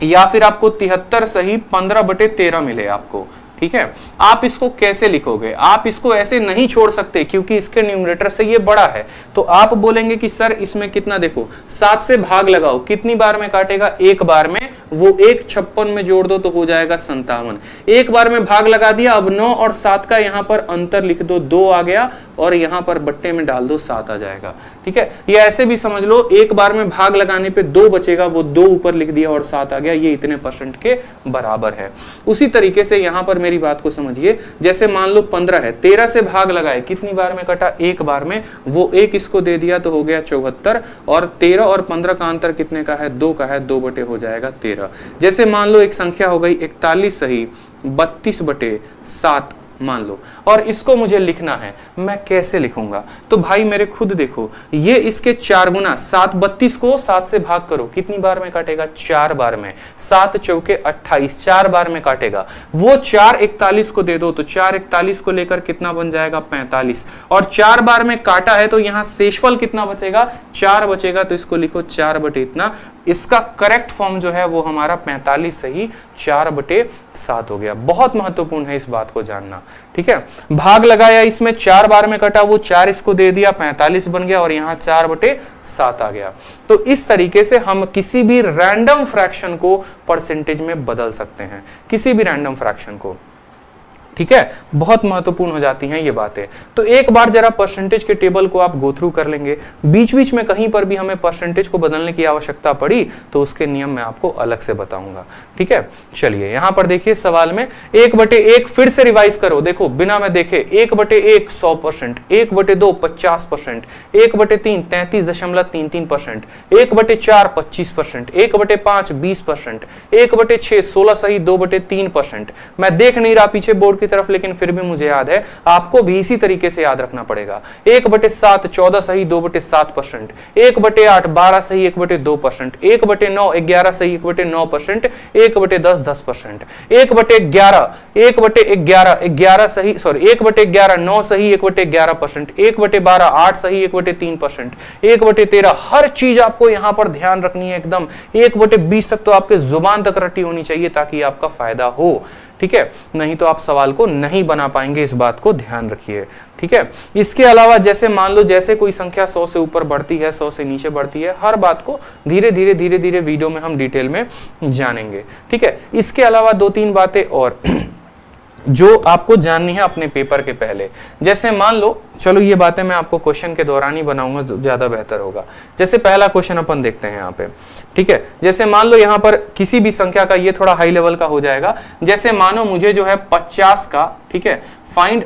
S1: या फिर आपको 73 सही 15/13 मिले आपको। ठीक है, आप इसको कैसे लिखोगे, आप इसको ऐसे नहीं छोड़ सकते क्योंकि इसके न्यूमरेटर से ये बड़ा है। तो आप बोलेंगे कि सर इसमें कितना, देखो 7 से भाग लगाओ, कितनी बार में काटेगा, एक बार में, वो 1 56 में जोड़ दो तो हो जाएगा 57। एक बार में भाग लगा दिया, अब 9 और 7 का यहां पर अंतर लिख दो, 2 आ गया, और यहां पर बट्टे में डाल दो 7 आ जाएगा। ठीक है, ये ऐसे भी समझ लो, एक बार में भाग लगाने पे 2 बचेगा, वो 2 ऊपर लिख दिया और 7 आ गया, ये इतने % के बराबर है। उसी तरीके से यहां पर मेरी बात को समझिए, जैसे मान लो 15 है, 13 से भाग लगाए, कितनी बार में कटा, एक बार में, वो 1 इसको दे दिया तो हो गया 74, और 13 और 15 का अंतर कितने का है, 2 का है, 2 बटे हो जाएगा 13। जैसे मान लो एक संख्या हो गई 41 सही 32/7 मान लो, और इसको मुझे लिखना है, मैं कैसे लिखूंगा, तो भाई मेरे खुद देखो, ये इसके 4 गुना, 7 32 को 7 से भाग करो, कितनी बार में काटेगा, 4 बार में, 7 चौके 28, 4 बार में काटेगा। वो 4 41 को दे दो तो 4 41 को लेकर कितना बन जाएगा, 45, और 4 बार में काटा है तो यहां शेषफल कितना बचेगा, 4 बचेगा, तो इसको लिखो 4 बटे इतना। इसका करेक्ट फॉर्म जो है वो हमारा 45 सही 4/7 हो गया। बहुत महत्वपूर्ण है इस बात को जानना। ठीक है, भाग लगाया, इसमें 4 बार में कटा, वो 4 इसको दे दिया, 45 बन गया, और यहां 4/7 आ गया। तो इस तरीके से हम किसी भी रैंडम फ्रैक्शन को परसेंटेज में बदल सकते हैं, किसी भी रैंडम फ्रैक्शन को। ठीक है, बहुत महत्वपूर्ण हो जाती हैं ये बातें। तो एक बार जरा परसेंटेज के टेबल को आप गो थ्रू कर लेंगे, बीच बीच में कहीं पर भी हमें परसेंटेज को बदलने की आवश्यकता पड़ी तो उसके नियम मैं आपको अलग से बताऊंगा। ठीक है, चलिए यहां पर देखिए सवाल में 1/1 फिर से रिवाइज करो, देखो बिना मैं देखे, 1/1 100%, 1/2 50%, 1/3 33.33%, 1/4 25%, 1/5 20%, 1/6 16 सही 2/3%। मैं देख नहीं रहा पीछे बोर्ड तरफ, लेकिन फिर भी मुझे याद है, आपको भी इसी तरीके से याद रखना पड़ेगा। 1/7 14 सही 2/7%, 1/8 12 सही 1/2%, 1/9 11 सही 1/9%, 1/10 10%, 1/11 11 सही सॉरी 1/11 9 सही 1/11%, 1/12 8 सही 1/3%, 1/13 हर चीज आपको यहां पर ध्यान रखनी है एकदम। 1/20 तक तो आपके जुबान तक रटी होनी चाहिए ताकि आपका फायदा हो। ठीक है, नहीं तो आप सवाल को नहीं बना पाएंगे, इस बात को ध्यान रखिए। ठीक है, इसके अलावा जैसे मान लो जैसे कोई संख्या 100 से ऊपर बढ़ती है, 100 से नीचे बढ़ती है, हर बात को धीरे धीरे वीडियो में हम डिटेल में जानेंगे। ठीक है, इसके अलावा 2-3 बातें और जो आपको जाननी है अपने पेपर के पहले। जैसे मान लो, चलो ये बातें मैं आपको क्वेश्चन के दौरान ही बनाऊंगा तो ज्यादा बेहतर होगा। जैसे पहला क्वेश्चन अपन देखते हैं यहाँ पे। ठीक है, जैसे मान लो यहाँ पर किसी भी संख्या का, ये थोड़ा हाई लेवल का हो जाएगा। जैसे मानो मुझे जो है 50 का, ठीक है, फाइंड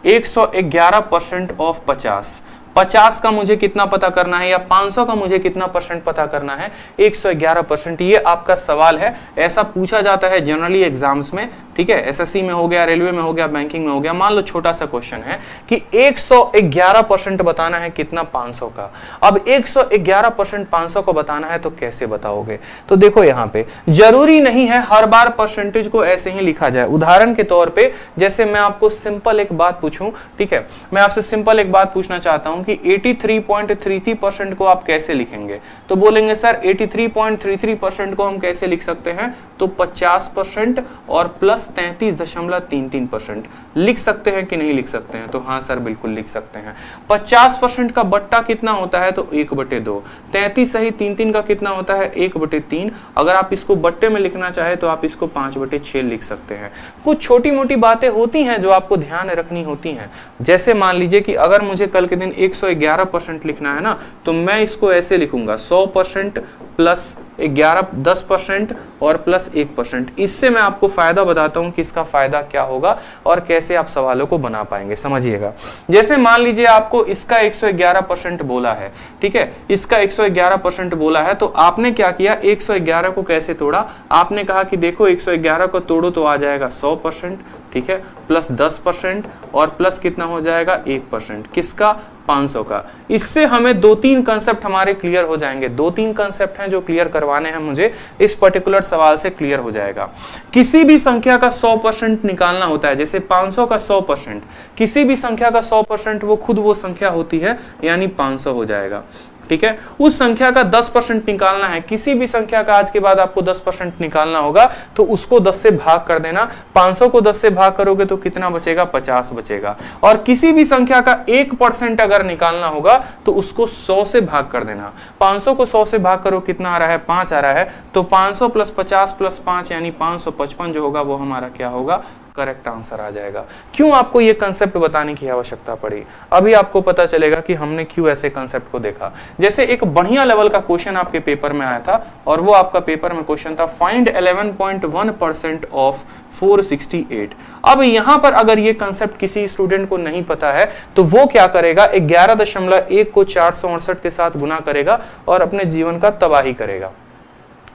S1: 111% ऑफ 50, 50 का मुझे कितना पता करना है या 500 का मुझे कितना परसेंट पता करना है, 111%। ये आपका सवाल है, ऐसा पूछा जाता है जनरली एग्जाम्स में, ठीक है, एसएससी में हो गया, रेलवे में हो गया, बैंकिंग में हो गया। मान लो छोटा सा क्वेश्चन है कि 111% बताना है कितना, 500 का। अब 111% 500 को बताना है तो कैसे बताओगे? तो देखो यहाँ पे जरूरी नहीं है हर बार परसेंटेज को ऐसे ही लिखा जाए। उदाहरण के तौर पे जैसे मैं आपको सिंपल एक बात पूछूं, ठीक है, मैं आपसे सिंपल एक बात पूछना चाहता हूं कि 83.33% को आप कैसे लिखेंगे? तो बोलेंगे सर 83.33% को हम कैसे लिख सकते हैं? तो 50% और प्लस 33.33% लिख सकते हैं कि नहीं लिख सकते हैं? तो हाँ सर बिल्कुल लिख सकते हैं। 50% का बट्टा कितना होता है? तो 1/2। 33 सही 3 का कितना होता है? 1/3। अगर आप इसको बट्टे में लिखना चाहे तो आप इसको 5/6 लिख सकते हैं। कुछ छोटी मोटी बातें होती हैं जो आपको ध्यान रखनी होती हैं। जैसे मान लीजिए कि अगर मुझे कल के दिन 111% लिखना है ना, तो मैं इसको ऐसे लिखूंगा 100% प्लस 10% और प्लस 1%। इससे मैं आपको फायदा बताता हूं कि इसका फायदा क्या होगा और कैसे आप सवालों को बना पाएंगे, समझिएगा। जैसे मान लीजिए आपको इसका 111% बोला है, ठीक है, इसका 111% बोला है, तो आपने क्या किया, 111 को कैसे तोड़ा? आपने कहा कि देखो 111 को तोड़ो तो आ जाएगा 100%, ठीक है, प्लस 10% और प्लस कितना हो जाएगा 1%, किसका? 500 का। इससे हमें 2-3 कंसेप्ट हमारे क्लियर हो जाएंगे। 2-3 कंसेप्ट हैं जो क्लियर करवाने हैं मुझे, इस पर्टिकुलर सवाल से क्लियर हो जाएगा। किसी भी संख्या का 100% निकालना होता है, जैसे 500 का 100%, किसी भी संख्या का 100% वो खुद वो संख्या होती है, यानी 500 हो जाएगा, ठीक है। उस संख्या का 10% निकालना है, किसी भी संख्या का आज के बाद आपको 10% निकालना होगा, तो उसको 10 से भाग कर देना। 500 को 10 से भाग करोगे तो कितना बचेगा? 50 बचेगा। और किसी भी संख्या का 1% अगर निकालना होगा तो उसको 100 से भाग कर देना। 500 को 100 से भाग करो, कितना आ रहा है? 5 आ रहा है। तो 500 प्लस 50 प्लस 5 यानी 555 जो होगा वो हमारा क्या होगा? करेक्ट आंसर आ जाएगा। क्यों आपको ये कंसेप्ट बताने की आवश्यकता पड़ी? अभी आपको पता चलेगा कि हमने क्यों ऐसे कंसेप्ट को देखा। जैसे एक बढ़िया लेवल का क्वेश्चन आपके पेपर में आया था, और वो आपका पेपर में क्वेश्चन था फाइंड 11.1% ऑफ 468। अब यहां पर अगर ये कंसेप्ट किसी स्टूडेंट को नहीं पता है तो वो क्या करेगा? 11.1 को 468 के साथ गुना करेगा और अपने जीवन का तबाही करेगा।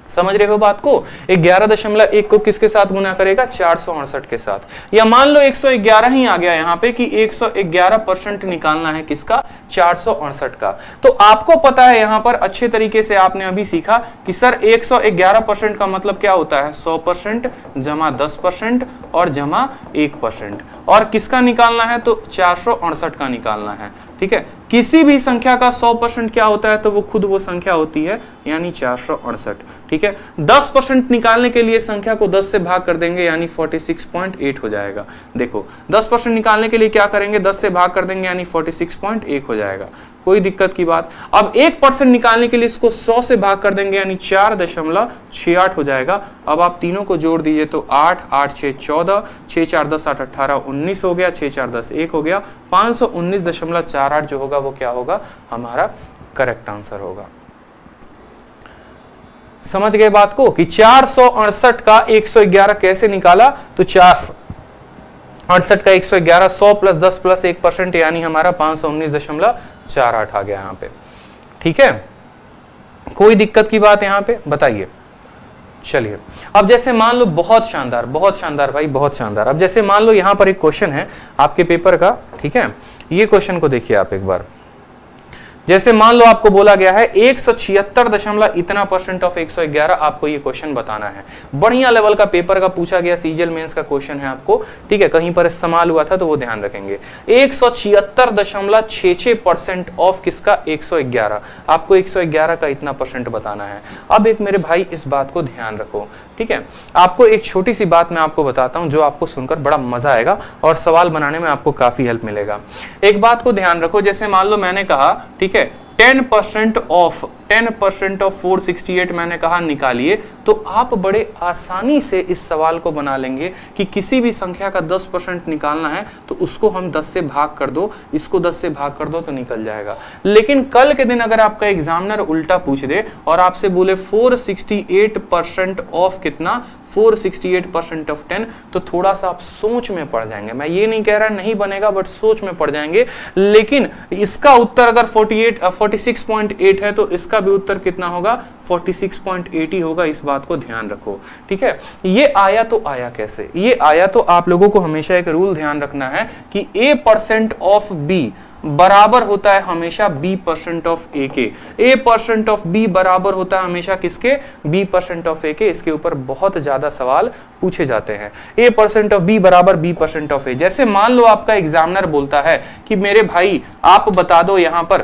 S1: समझ रहे हो बात को? 11.1 को किसके साथ गुना करेगा? 468 के साथ। या मान लो 111 ही आ गया यहाँ पे कि 111% निकालना है किसका? 468 का। तो आपको पता है यहाँ पर अच्छे तरीके से आपने अभी सीखा कि सर 111% का मतलब क्या होता है? 100% जमा 10% और जमा 1%। और किसका निकालना है? तो 468 का निकालना है, ठीक है। किसी भी संख्या का 100% क्या होता है? तो वो खुद वो संख्या होती है, यानी 468, ठीक है। 10% निकालने के लिए संख्या को 10 से भाग कर देंगे, यानी 46.8 हो जाएगा। देखो 10% निकालने के लिए क्या करेंगे? 10 से भाग कर देंगे, यानी 46.1 हो जाएगा। कोई दिक्कत की बात। अब 1% निकालने के लिए इसको 100 से भाग कर देंगे, यानी 4.68 हो जाएगा। अब आप तीनों को जोड़ दीजिए तो 8, 8 6 14, 6 4 10 8 18 19 हो गया, 6 4 10 1 हो गया। 519.48 जो होगा वो क्या होगा? हमारा करेक्ट आंसर होगा। समझ गए बात को कि 468 का 111 कैसे निकाला? तो 468 का 111 100 प्लस 10 प्लस 1% यानी हमारा 519.48 आ गया यहाँ पे, ठीक है। कोई दिक्कत की बात यहाँ पे बताइए? चलिए अब जैसे मान लो, बहुत शानदार भाई, बहुत शानदार। अब जैसे मान लो यहाँ पर एक क्वेश्चन है आपके पेपर का, ठीक है। ये क्वेश्चन को देखिए आप एक बार। जैसे मान लो आपको बोला गया है 176 इतना % ऑफ 111, आपको ये क्वेश्चन बताना है। बढ़िया लेवल का पेपर का पूछा गया सीजीएल मेंस का क्वेश्चन है आपको, ठीक है। कहीं पर इस्तेमाल हुआ था तो वो ध्यान रखेंगे। 176.66% ऑफ किसका? 111। आपको 111 का इतना % बताना है। अब एक मेरे भाई इस बात को ध्यान रखो, ठीक है। आपको एक छोटी सी बात मैं आपको बताता हूं जो आपको सुनकर बड़ा मजा आएगा और सवाल बनाने में आपको काफी हेल्प मिलेगा। एक बात को ध्यान रखो, जैसे मान लो मैंने कहा, ठीक है, 10% ऑफ 468 मैंने कहा निकालिए, तो आप बड़े आसानी से इस सवाल को बना लेंगे कि किसी भी संख्या का 10% निकालना है तो उसको हम 10 से भाग कर दो, इसको 10 से भाग कर दो तो निकल जाएगा। लेकिन कल के दिन अगर आपका एग्जामिनर उल्टा पूछ दे और आपसे बोले 468% ऑफ कितना, 468% ऑफ 10, तो थोड़ा सा आप सोच में पड़ जाएंगे। मैं ये नहीं कह रहा नहीं बनेगा, बट सोच में पड़ जाएंगे। लेकिन इसका उत्तर अगर 46.8 है तो इसका भी उत्तर कितना होगा, 46.8 ही होगा। इस बात को ध्यान रखो, ठीक है। ये आया तो आया कैसे, ये आया तो आप लोगों को हमेशा एक रूल ध्यान रखना है कि A% ऑफ B बराबर होता है हमेशा B% ऑफ A के। A% ऑफ B बराबर होता है हमेशा किसके, B% ऑफ A के। इसके ऊपर बहुत ज्यादा सवाल पूछे जाते हैं। A% ऑफ B बराबर B% ऑफ A। जैसे मान लो आपका एग्जामिनर बोलता है कि मेरे भाई आप बता दो यहां पर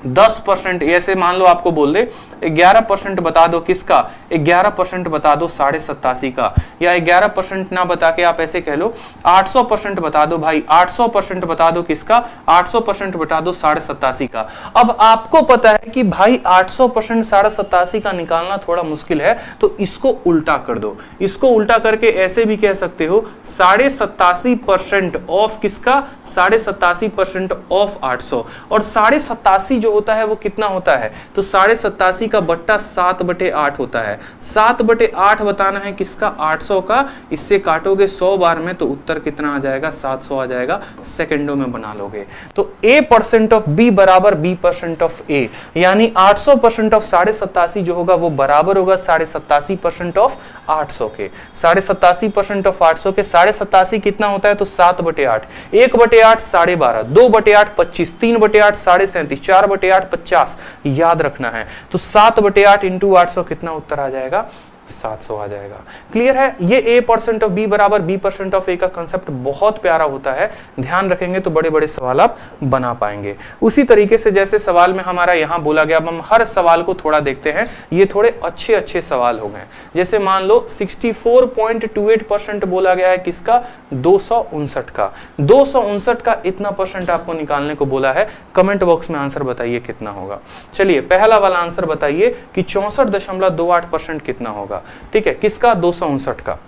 S1: 10%, ऐसे मान लो आपको बोल दे 11% बता दो किसका, 11% बता दो 87.5 का, या 11% ना बता के आप ऐसे कह लो 800% बता दो भाई, 800% बता दो किसका, 800% बता दो 87.5 का। अब आपको पता है कि भाई 800% 87.5 का निकालना थोड़ा मुश्किल है, तो इसको उल्टा कर दो। इसको उल्टा करके ऐसे भी कह सकते हो 87.5% ऑफ किसका, 87.5% ऑफ 800। और 87.5 जो होता है वो कितना होता है, तो 87.5 का बट्टा 7/8 होता है। 7/8 बताना है किसका, 800 का। इससे काटोगे 100 बार में तो उत्तर कितना आ जाएगा, 700 आ जाएगा। सेकंडों में बना लोगे। तो A% ऑफ B बराबर B% ऑफ A, यानी 800% ऑफ 87.5 जो होगा वो बराबर होगा 87.5% ऑफ 800 के। 87.5% ऑफ 800 के 87.5 कितना होता है, तो 7/8, 1/8 12.5, 2/8 25, 3/8 37.5, 4/8 50 याद रखना है। तो 7/8 इंटू 800 कितना उत्तर आ जाएगा, 700 आ जाएगा। क्लियर है। ये A% ऑफ B बराबर B% ऑफ A का कंसेप्ट बहुत प्यारा होता है, ध्यान रखेंगे तो बड़े बड़े सवाल आप बना पाएंगे। उसी तरीके से जैसे सवाल में हमारा यहां बोला गया, अब हम हर सवाल को थोड़ा देखते हैं। ये थोड़े अच्छे अच्छे सवाल हो गए। जैसे मान लो 64.28% बोला गया है किसका, 259 का। 259 का इतना परसेंट आपको निकालने को बोला है। कमेंट बॉक्स में आंसर बताइए कितना होगा। चलिए पहला वाला आंसर बताइए कि 64.28% कितना होगा। ठीक है, किसका, 259 का।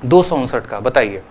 S1: 259 का बताइए।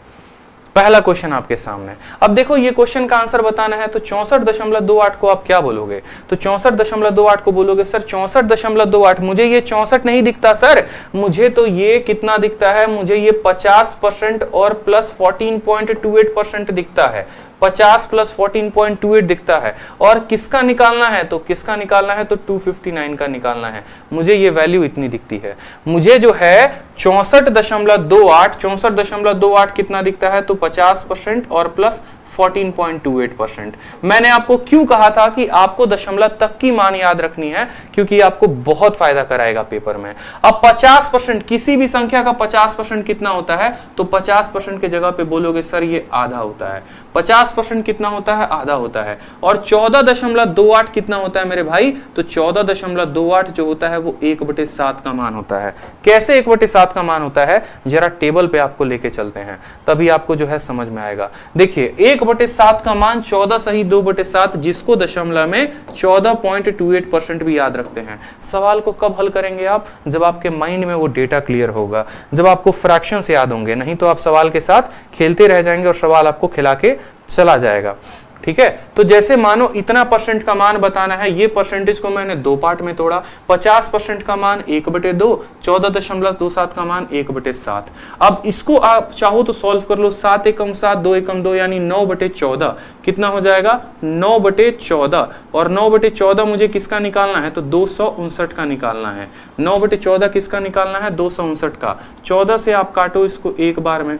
S1: पहला क्वेश्चन आपके सामने। अब देखो ये क्वेश्चन का आंसर बताना है तो 64.28 को आप क्या बोलोगे, तो 64.28 को बोलोगे सर 64.28, मुझे ये 64 नहीं दिखता सर, मुझे तो ये कितना दिखता है, मुझे ये 50% और प्लस 14.28% दिखता है। 50 प्लस 14.28 दिखता है। और किसका निकालना है, तो किसका निकालना है, तो 259 का निकालना है। मुझे ये वैल्यू इतनी दिखती है। मुझे जो है 64.28 कितना दिखता है, तो 50% और प्लस 14.28%। मैंने आपको क्यों कहा था कि आपको दशमलव तक की मान याद रखनी है, क्योंकि आपको बहुत फायदा कराएगा पेपर में। अब 50%, किसी भी संख्या का 50% कितना होता है, तो 50% के जगह पे बोलोगे सर ये आधा होता है। 50% कितना होता है, आधा होता है। और 14.28 कितना होता है मेरे भाई, तो 14.28 जो होता है वो 1/7 का मान होता है। कैसे 1/7 का मान होता है, जरा टेबल पे आपको लेके चलते हैं, तभी आपको जो है समझ में आएगा। देखिए 1/7 का मान 14 सही 2/7, जिसको दशमलव में 14.28% भी याद रखते हैं। सवाल को कब हल करेंगे आप, जब आपके माइंड में वो डेटा क्लियर होगा, जब आपको फ्रैक्शन से याद होंगे। नहीं तो आप सवाल के साथ खेलते रह जाएंगे और सवाल आपको खिला के चला जाएगा। ठीक है, तो जैसे मानो इतना परसेंट का मान बताना है, ये परसेंटेज को मैंने दो पार्ट में तोड़ा। 50% का मान 1/2, 14.27 का मान 1/7। अब इसको आप चाहो तो सॉल्व कर लो। 7 एकम 7, 2 एकम 2 यानी 9/14 कितना हो जाएगा, 9/14। और 9/14 मुझे किसका निकालना है, तो 259 का निकालना है। 9/14 किसका निकालना है, 259 का। 14 से आप काटो इसको एक बार में,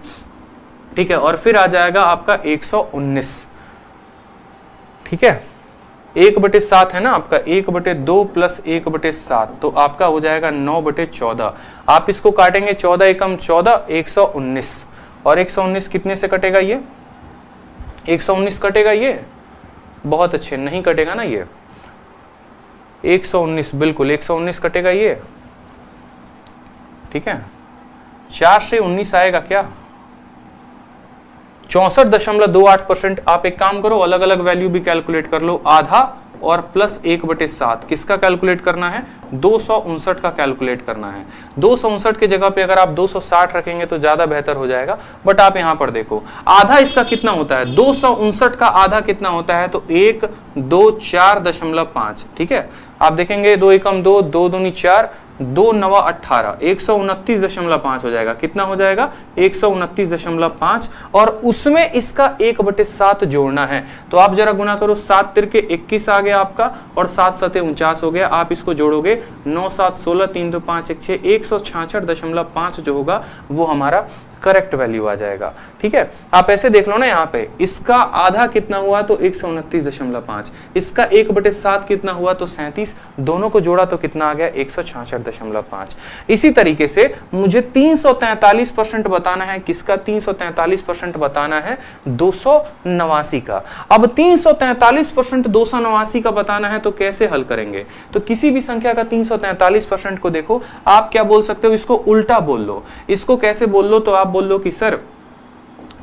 S1: ठीक है, और फिर आ जाएगा आपका 119। ठीक है, 1/7 है ना आपका, 1/2 प्लस 1/7, तो आपका हो जाएगा 9/14। आप इसको काटेंगे 14 एकम 14, 119। और 119 कितने से कटेगा, ये 119 कटेगा, ये बहुत अच्छे, नहीं कटेगा ना ये 119, बिल्कुल 119 कटेगा ये। ठीक है, 4 से 19 आएगा क्या, 64.28%। आप एक काम करो, अलग अलग वैल्यू भी कैलकुलेट कर लो। आधा और प्लस 1/7 किसका कैलकुलेट करना है? 259 का कैलकुलेट करना है। 259 की जगह पे अगर आप 260 रखेंगे तो ज्यादा बेहतर हो जाएगा, बट आप यहां पर देखो आधा इसका कितना होता है, 259 का आधा कितना होता है, तो 124.5। ठीक है, आप देखेंगे 2 एकम 2, 2 दूनी 4, 2 नवा 18, 129.5 हो जाएगा। कितना हो जाएगा? 129.5, और उसमें इसका 1/7 जोड़ना है। तो आप जरा गुना करो, 7 तिरके 21 आ गया आपका, और 7 सते 49 हो गया। आप इसको जोड़ोगे 9 7 16, 3 2 5 1 6, 166.5 जो होगा वो हमारा करेक्ट वैल्यू आ जाएगा। ठीक है, आप ऐसे देख लो ना, यहाँ पे इसका आधा कितना हुआ तो 129.5, इसका 1/7 कितना हुआ तो 37, दोनों को जोड़ा तो कितना आ गया 166.5। इसी तरीके से मुझे 343% बताना है, किसका 343% बताना है? 289 का। अब 343% 289 का बताना है तो कैसे हल करेंगे? तो किसी भी संख्या का 343% को देखो, आप क्या बोल सकते हो, इसको उल्टा बोल लो। इसको कैसे बोल लो? तो आप बोल लो कि सर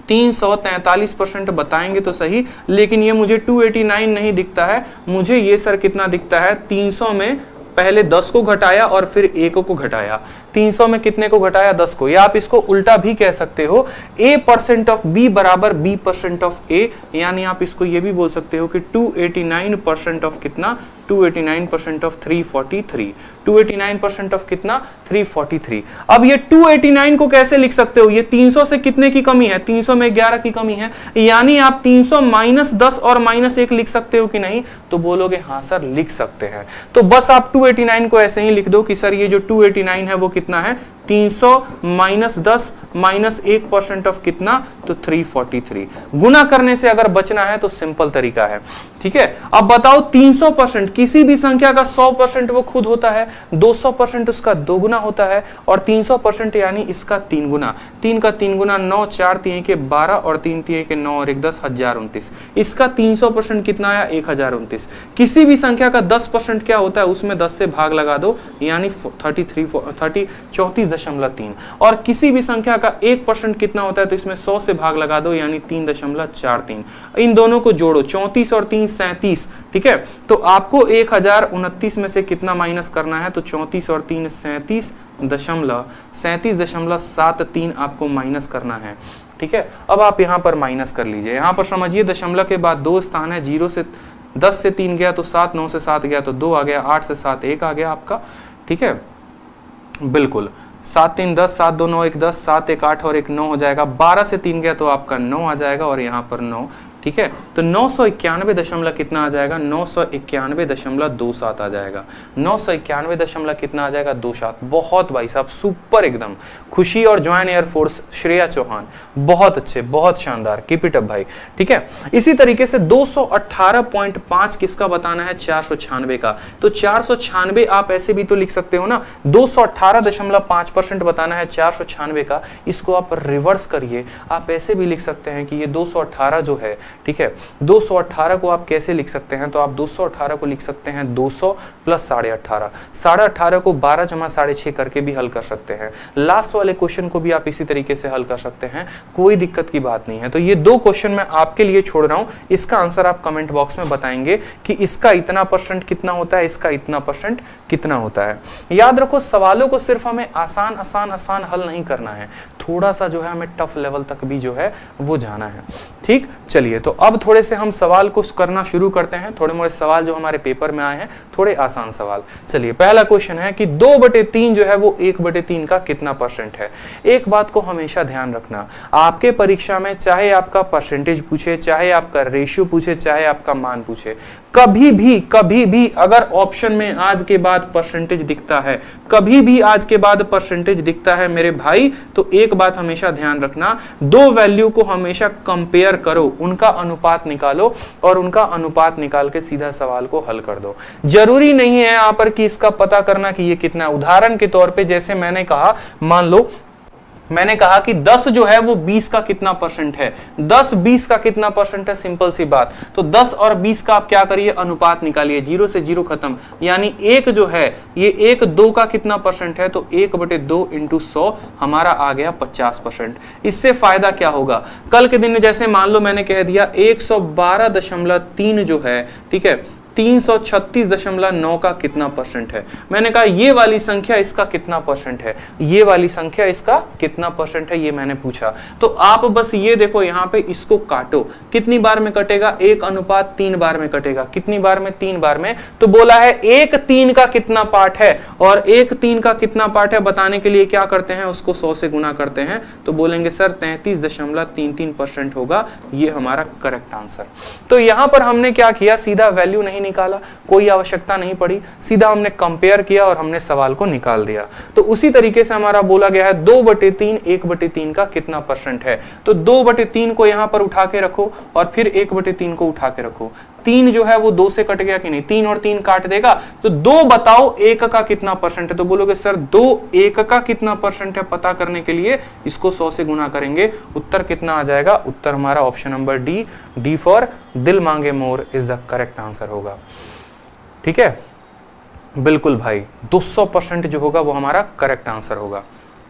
S1: 343% बताएंगे तो सही, लेकिन ये मुझे 289 नहीं दिखता है, मुझे ये सर कितना दिखता है, 300 में पहले 10 को घटाया और फिर 1 को घटाया। 300 में कितने को घटाया? 10 को। या आप इसको उल्टा भी कह सकते हो, A% ऑफ B बराबर B% ऑफ A, यानी आप इसको ये भी बोल सकते हो कि 289% ऑफ कितना, 289% ऑफ 343, 289% ऑफ कितना, 343। अब ये 289 को कैसे लिख सकते हो? ये 300 से कितने की कमी है? 300 में 11 की कमी है, यानी आप 300 माइनस 10 और माइनस 1 लिख सकते हो कि नहीं? तो बोलोगे हाँ सर लिख सकते हैं। तो बस आप 289 को ऐसे ही लिख दो कि सर ये जो 289 है वो कितना है, 300 माइनस 10 माइनस 1% ऑफ कितना, तो 343। गुना करने से अगर बचना है तो सिंपल तरीका है। ठीक है, अब बताओ 300%, किसी भी संख्या का 100% वो खुद होता है, 200% उसका 2 गुना होता है, और 300% यानी इसका 3 गुना। 3 का 3 गुना 9, 4 3 के 12 और 3 3 के 9 और 1 10, 1029। इसका 300% कितना आया? 1029। किसी भी संख्या का 10% क्या होता है, उसमें 10 से भाग लगा दो, यानी 34.3। और किसी भी संख्या का 1% कितना होता है, तो इसमें 100 से भाग लगा दो, यानी 3.43। इन दोनों को जोड़ो, 34 और 3 37। ठीक है, तो आपको 1029 में से कितना माइनस करना है, तो 34 और 3 37.73 आपको माइनस करना है। ठीक है, अब आप यहां पर माइनस कर लीजिए। यहां पर समझिए दशमलव के बाद 2 स्थान है, 0 से 10 से 3 गया तो 7, 9 से 7 गया तो 2 आ गया, 8 से 7 1 आ गया आपका। ठीक है, बिल्कुल 7 3 10, 7 2 9 1 10, 7 1 8 और 1 9 हो जाएगा। 12 से 3 गया तो आपका 9 आ जाएगा, और यहाँ पर 9। ठीक है, तो 991 दशमलव कितना आ जाएगा, 991.27 आ जाएगा। 991 दशमलव कितना आ जाएगा, 27। बहुत भाई साहब सुपर, एकदम खुशी और ज्वाइन एयरफोर्स श्रेया चौहान, बहुत अच्छे, बहुत शानदार, कीप इट अप भाई। ठीक है, इसी तरीके से 218.5 किसका बताना है, 496 का। तो 496 आप ऐसे भी तो लिख सकते हो ना, 218.5% बताना है 496 का। इसको आप रिवर्स करिए, आप ऐसे भी लिख सकते हैं कि ये 218 जो है, ठीक है, 218 को आप कैसे लिख सकते हैं, तो आप 218 को लिख सकते हैं 200 प्लस 18.5, 18.5 को 12 जमा 6.5 करके भी हल कर सकते हैं। लास्ट वाले क्वेश्चन को भी आप इसी तरीके से हल कर सकते हैं, कोई दिक्कत की बात नहीं है। तो ये 2 क्वेश्चन मैं आपके लिए छोड़ रहा हूं, इसका आंसर आप कमेंट बॉक्स में बताएंगे कि इसका इतना % कितना होता है, इसका इतना % कितना होता है। याद रखो, सवालों को सिर्फ हमें आसान आसान आसान हल नहीं करना है, थोड़ा सा जो है हमें टफ लेवल तक भी जो है वो जाना है। ठीक, चलिए तो अब थोड़े से हम सवाल को करना शुरू करते हैं। थोड़े मोड़े सवाल जो हमारे पेपर में आए हैं, थोड़े आसान सवाल। चलिए, पहला क्वेश्चन है कि 2/3 जो है वो 1/3 का कितना % है। एक बात को हमेशा ध्यान रखना, आपके परीक्षा में चाहे आपका परसेंटेज पूछे, चाहे आपका रेशियो पूछे, चाहे आपका मान पूछे, कभी भी अगर ऑप्शन में आज के बाद परसेंटेज दिखता है, कभी भी आज के बाद परसेंटेज दिखता है मेरे भाई, तो एक बात हमेशा ध्यान रखना, 2 वैल्यू को हमेशा कंपेयर करो, उनका अनुपात निकालो और उनका अनुपात निकाल के सीधा सवाल को हल कर दो। जरूरी नहीं है यहां पर कि इसका पता करना कि ये कितना है। उदाहरण के तौर पे जैसे मैंने कहा, मान लो मैंने कहा कि 10 जो है वो 20 का कितना % है, 10 20 का कितना % है, सिंपल सी बात। तो 10 और 20 का आप क्या करिए, अनुपात निकालिए, 0 से 0 खत्म, यानी 1 जो है ये 1 2 का कितना % है, तो 1/2 × 100 हमारा आ गया 50%। इससे फायदा क्या होगा, कल के दिन जैसे मान लो मैंने कह दिया 112.3 जो है, ठीक है, 336.9 का कितना परसेंट है। मैंने कहा ये वाली संख्या इसका कितना परसेंट है, ये वाली संख्या इसका कितना परसेंट है, ये मैंने पूछा। तो आप बस ये देखो यहाँ पे इसको काटो, कितनी बार में कटेगा, 1:3 बार में कटेगा। कितनी बार में, 3 बार में। तो बोला है 1/3 का कितना पार्ट है, और 1/3 का कितना पार्ट है बताने के लिए क्या करते हैं, उसको 100 से गुना करते हैं। तो बोलेंगे सर 33.33% होगा, ये हमारा करेक्ट आंसर। तो यहां पर हमने क्या किया, सीधा वैल्यू नहीं निकाला, कोई आवश्यकता नहीं पड़ी, सीधा हमने कंपेयर किया और हमने सवाल को निकाल दिया। तो उसी तरीके से हमारा बोला गया है 2/3 1/3 का कितना परसेंट है। तो 2/3 को यहां पर उठा के रखो और फिर 1/3 को उठा के रखो। 3 जो है वो 2 से कट गया कि नहीं, 3 और 3 काट देगा। तो 2 बताओ 1 का कितना परसेंट है। तो बोलोगे सर 2 1 का कितना परसेंट है, पता करने के लिए इसको 100 से गुना करेंगे। उत्तर कितना आ जाएगा, उत्तर हमारा ऑप्शन नंबर डी फॉर दिल मांगे more is the correct answer होगा। ठीक है, बिल्कुल भाई 200% जो होगा वो हमारा करेक्ट आंसर होगा।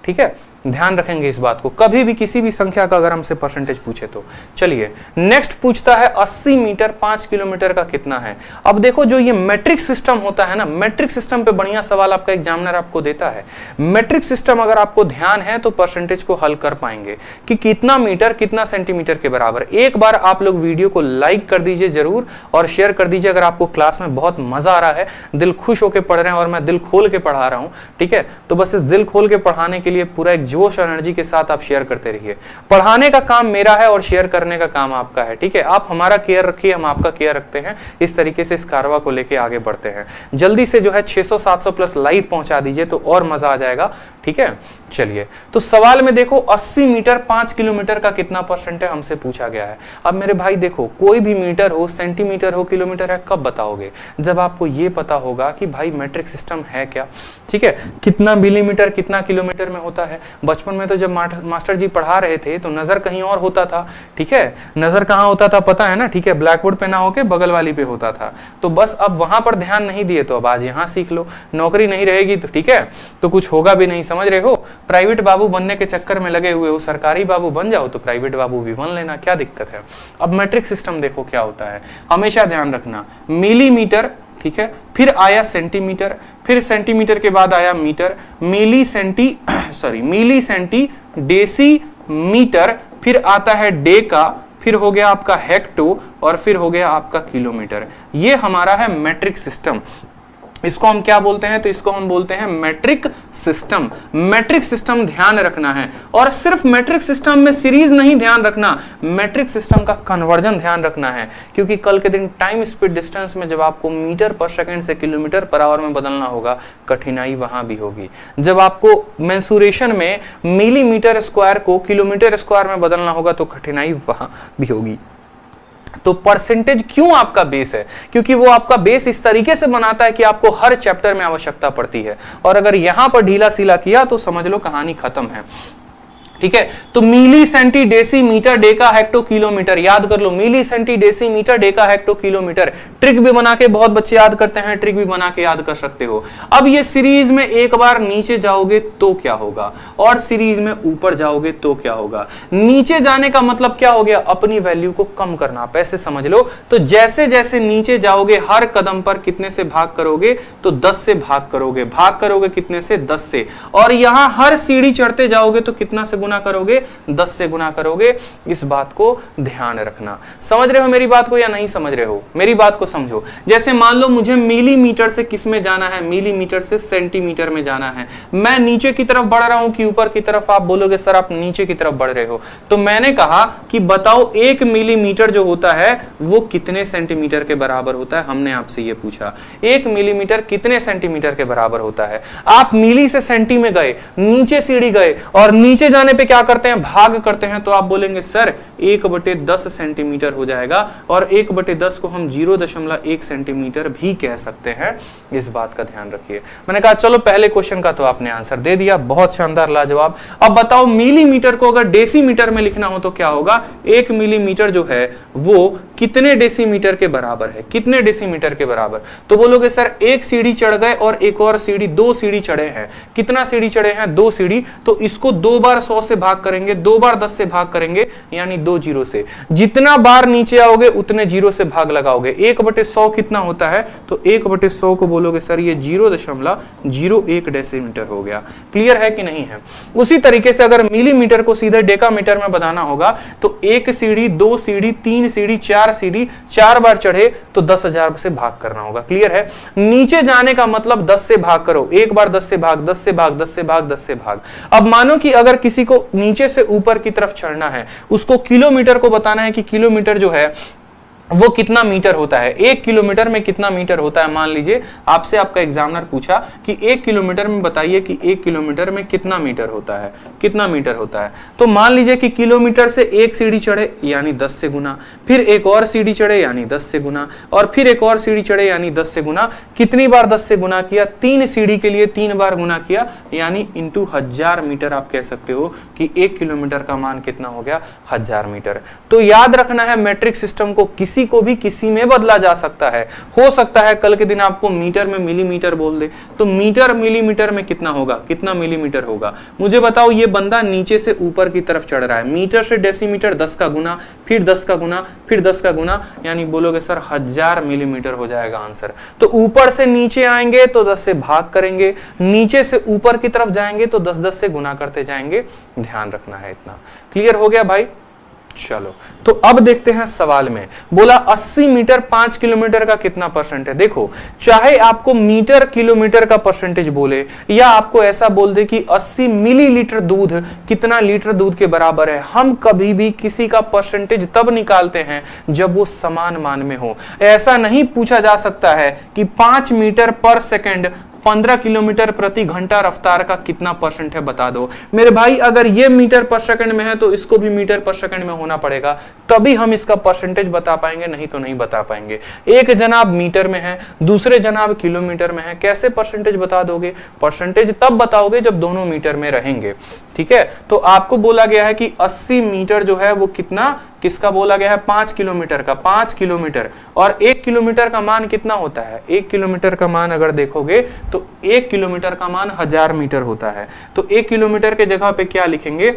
S1: ठीक है, ध्यान रखेंगे इस बात को, कभी भी किसी भी संख्या का अगर हमसे परसेंटेज पूछे तो। चलिए नेक्स्ट पूछता है 80 मीटर 5 किलोमीटर का कितना है। अब देखो जो ये मैट्रिक सिस्टम होता है ना, मैट्रिक सिस्टम पे बढ़िया सवाल आपका एग्जामिनर आपको देता है। मैट्रिक सिस्टम अगर आपको ध्यान है तो परसेंटेज को हल कर पाएंगे कि कितना मीटर कितना सेंटीमीटर के बराबर। एक बार आप लोग वीडियो को लाइक कर दीजिए जरूर और शेयर कर दीजिए अगर आपको क्लास में बहुत मजा आ रहा है, दिल खुश होकर पढ़ रहे हैं और मैं दिल खोल के पढ़ा रहा हूं। ठीक है, तो बस इस दिल खोल के पढ़ाने के लिए पूरा एक जोश और एनर्जी के साथ आप शेयर करते रहिए। पढ़ाने का काम मेरा है और शेयर करने का काम आपका है। ठीक है, आप हमारा केयर रखिए, हम आपका केयर रखते हैं। इस तरीके से इस कारवा को लेके आगे बढ़ते हैं। जल्दी से जो है 600-700 प्लस लाइव पहुंचा दीजिए तो और मजा आ जाएगा। ठीक है, चलिए तो सवाल में देखो 80 मीटर 5 किलोमीटर का कितना परसेंट है हमसे पूछा गया है। अब मेरे भाई देखो, कोई भी मीटर हो, सेंटीमीटर हो, किलोमीटर है, कब बताओगे, जब आपको ये पता होगा कि भाई मैट्रिक सिस्टम है क्या। ठीक है, कितना मिलीमीटर कितना किलोमीटर में होता है। बचपन में तो जब मास्टर जी पढ़ा रहे थे तो नजर कहीं और होता था। ठीक है, नजर कहाँ होता था पता है ना। ठीक है, ब्लैक बोर्ड पे ना होके बगल वाली पे होता था। तो बस अब वहां पर ध्यान नहीं दिए तो अब आज यहाँ सीख लो। नौकरी नहीं रहेगी तो ठीक है, तो कुछ होगा भी नहीं, समझ रहे हो। प्राइवेट बाबू बनने के चक्कर में लगे हुए हो, सरकारी बाबू बन जाओ तो प्राइवेट बाबू भी बन लेना, क्या दिक्कत है। अब मैट्रिक सिस्टम देखो क्या होता है, हमेशा ध्यान रखना। मिलीमीटर, ठीक है, फिर आया सेंटीमीटर, फिर सेंटीमीटर के बाद आया मीटर, मिली सेंटी डेसी मीटर, फिर आता है डेका, फिर हो गया आपका हेक्टो और फिर हो गया आपका किलोमीटर। ये हमारा है मैट्रिक सिस्टम। इसको हम क्या बोलते हैं, तो इसको हम बोलते हैं मैट्रिक सिस्टम। मैट्रिक सिस्टम ध्यान रखना है, और सिर्फ मैट्रिक सिस्टम में सीरीज नहीं ध्यान रखना, मैट्रिक सिस्टम का कन्वर्जन ध्यान रखना है। क्योंकि कल के दिन टाइम स्पीड डिस्टेंस में जब आपको मीटर पर सेकंड से किलोमीटर पर आवर में बदलना होगा, कठिनाई वहां भी होगी। जब आपको मेंसुरेशन में मिलीमीटर स्क्वायर को किलोमीटर स्क्वायर में बदलना होगा तो कठिनाई वहां भी होगी। तो परसेंटेज क्यों आपका बेस है, क्योंकि वो आपका बेस इस तरीके से बनाता है कि आपको हर चैप्टर में आवश्यकता पड़ती है। और अगर यहां पर ढीला सीला किया तो समझ लो कहानी खत्म है। ठीक है, तो milli centi deci metre deca hecto kilometre, याद कर लो, milli centi deci metre deca hecto kilometre. Trick भी बना के बहुत बच्चे याद करते हैं, ट्रिक भी बना के याद कर सकते हो। अब ये सीरीज में एक बार नीचे जाओगे तो क्या होगा, और सीरीज में ऊपर जाओगे तो क्या होगा। नीचे जाने का मतलब क्या हो गया, अपनी वैल्यू को कम करना, पैसे समझ लो। तो जैसे जैसे नीचे जाओगे हर कदम पर कितने से भाग करोगे, तो 10 से भाग करोगे कितने से, 10 से। और यहां हर सीढ़ी चढ़ते जाओगे तो कितना से गुना करोगे, 10 से गुना करोगे। इस बात को ध्यान रखना। समझ रहे हो मेरी बात को या नहीं समझ रहे हो, मेरी बात को समझो। जैसे मान लो मुझे मिलीमीटर से किस में जाना है, मिलीमीटर से सेंटीमीटर में जाना है। मैं नीचे की तरफ बढ़ रहा हूं कि ऊपर की तरफ, आप बोलोगे सर आप नीचे की तरफ बढ़ रहे हो। तो मैंने कहा कि बताओ 1 मिलीमीटर जो होता है वो कितने सेंटीमीटर के बराबर होता है। हमने आपसे ये पूछा 1 मिलीमीटर कितने सेंटीमीटर के बराबर होता है। आप मिली से सेंटी में गए, नीचे सीढ़ी गए और नीचे जाने पे क्या करते हैं, भाग करते हैं। तो आप बोलेंगे सर 1/10 सेंटीमीटर हो जाएगा, और 1/10 को हम 0.1 सेंटीमीटर भी कह सकते हैं। इस बात का ध्यान रखिए। मैंने कहा चलो पहले क्वेश्चन का तो आपने आंसर दे दिया, बहुत शानदार लाजवाब। अब बताओ मिलीमीटर को अगर डेसीमीटर में लिखना हो तो क्या होगा। 1 मिलीमीटर जो है वो कितने डेसीमीटर के बराबर है, कितने डेसीमीटर के बराबर। तो बोलोगे सर एक सीढ़ी चढ़ गए और एक और सीढ़ी, 2 सीढ़ी चढ़े हैं। कितना सीढ़ी चढ़े हैं, 2 सीढ़ी। तो इसको 2 बार 100 से भाग करेंगे, 2 बार 10 से भाग करेंगे, यानी 2 जीरो से। जितना बार नीचे आओगे उतने जीरो से भाग लगाओगे। 1/100 कितना होता है, तो 1/100 को बोलोगे सर ये 0.01 डेसीमीटर हो गया। क्लियर है कि नहीं है। उसी तरीके से अगर मिलीमीटर को सीधे डेकामीटर में बताना होगा तो 1 सीढ़ी, 2 सीढ़ी, 3 सीढ़ी, 4 सीढ़ी, 4 बार चढ़े तो 10,000 से भाग करना होगा। क्लियर है। नीचे जाने का मतलब 10 से भाग करो, एक बार 10 से भाग, 10 से भाग, 10 से भाग, 10 से भाग। अब मानो कि अगर किसी को नीचे से ऊपर की तरफ चढ़ना है, उसको किलोमीटर को बताना है कि किलोमीटर जो है वो कितना मीटर होता है, 1 किलोमीटर में कितना मीटर होता है। मान लीजिए आपसे आपका एग्जामिनर पूछा कि 1 किलोमीटर में बताइए कि 1 किलोमीटर में कितना मीटर होता है, कितना मीटर होता है। तो मान लीजिए कि किलोमीटर से 1 सीढ़ी चढ़े यानी 10 से गुना, फिर एक और सीढ़ी चढ़े यानी 10 से गुना, और फिर एक और सीढ़ी चढ़े यानी 10 से गुना। कितनी बार 10 से गुना किया, 3 सीढ़ी के लिए 3 बार गुना किया, यानी इंटू 1000 मीटर। आप कह सकते हो कि 1 किलोमीटर का मान कितना हो गया, 1000 मीटर। तो याद रखना है मैट्रिक सिस्टम को किसी को भी किसी में बदला जा सकता है। हो सकता है कल के दिन आपको मीटर में मिलीमीटर बोल दे, तो मीटर मिलीमीटर में कितना होगा, कितना मिलीमीटर होगा। मुझे बताओ ये बंदा नीचे से ऊपर की तरफ चढ़ रहा है, मीटर से डेसीमीटर 10 का गुना, फिर 10 का गुना, फिर 10 का गुना, यानी बोलोगे सर 1000 मिलीमीटर हो जाएगा आंसर। तो ऊपर से नीचे आएंगे तो 10 से भाग करेंगे, नीचे से ऊपर की तरफ जाएंगे तो 10-10 से गुना करते जाएंगे। ध्यान रखना है इतना। क्लियर हो गया भाई। चलो तो अब देखते हैं सवाल में। बोला 80 मीटर 5 किलोमीटर का कितना परसेंट है। देखो चाहे आपको मीटर किलोमीटर का परसेंटेज बोले या आपको ऐसा बोल दे कि 80 मिलीलीटर दूध कितना लीटर दूध के बराबर है, हम कभी भी किसी का परसेंटेज तब निकालते हैं जब वो समान मान में हो। ऐसा नहीं पूछा जा सकता है कि 5 मीटर पर सेकंड 15 किलोमीटर प्रति घंटा रफ्तार का कितना परसेंट है बता दो। मेरे भाई अगर ये मीटर पर सेकंड में है तो इसको भी मीटर पर सेकंड में होना पड़ेगा, तभी हम इसका परसेंटेज बता पाएंगे, नहीं तो नहीं बता पाएंगे। एक जनाब मीटर में है, दूसरे जनाब किलोमीटर में है, कैसे परसेंटेज बता दोगे। परसेंटेज तब बताओगे जब दोनों मीटर में रहेंगे। ठीक है। तो आपको बोला गया है कि 80 मीटर जो है वो कितना, किसका बोला गया है, 5 किलोमीटर का। 5 किलोमीटर और 1 किलोमीटर का मान कितना होता है। 1 किलोमीटर का मान अगर देखोगे तो 1 किलोमीटर का मान 1000 मीटर होता है। तो 1 किलोमीटर के जगह पे क्या लिखेंगे,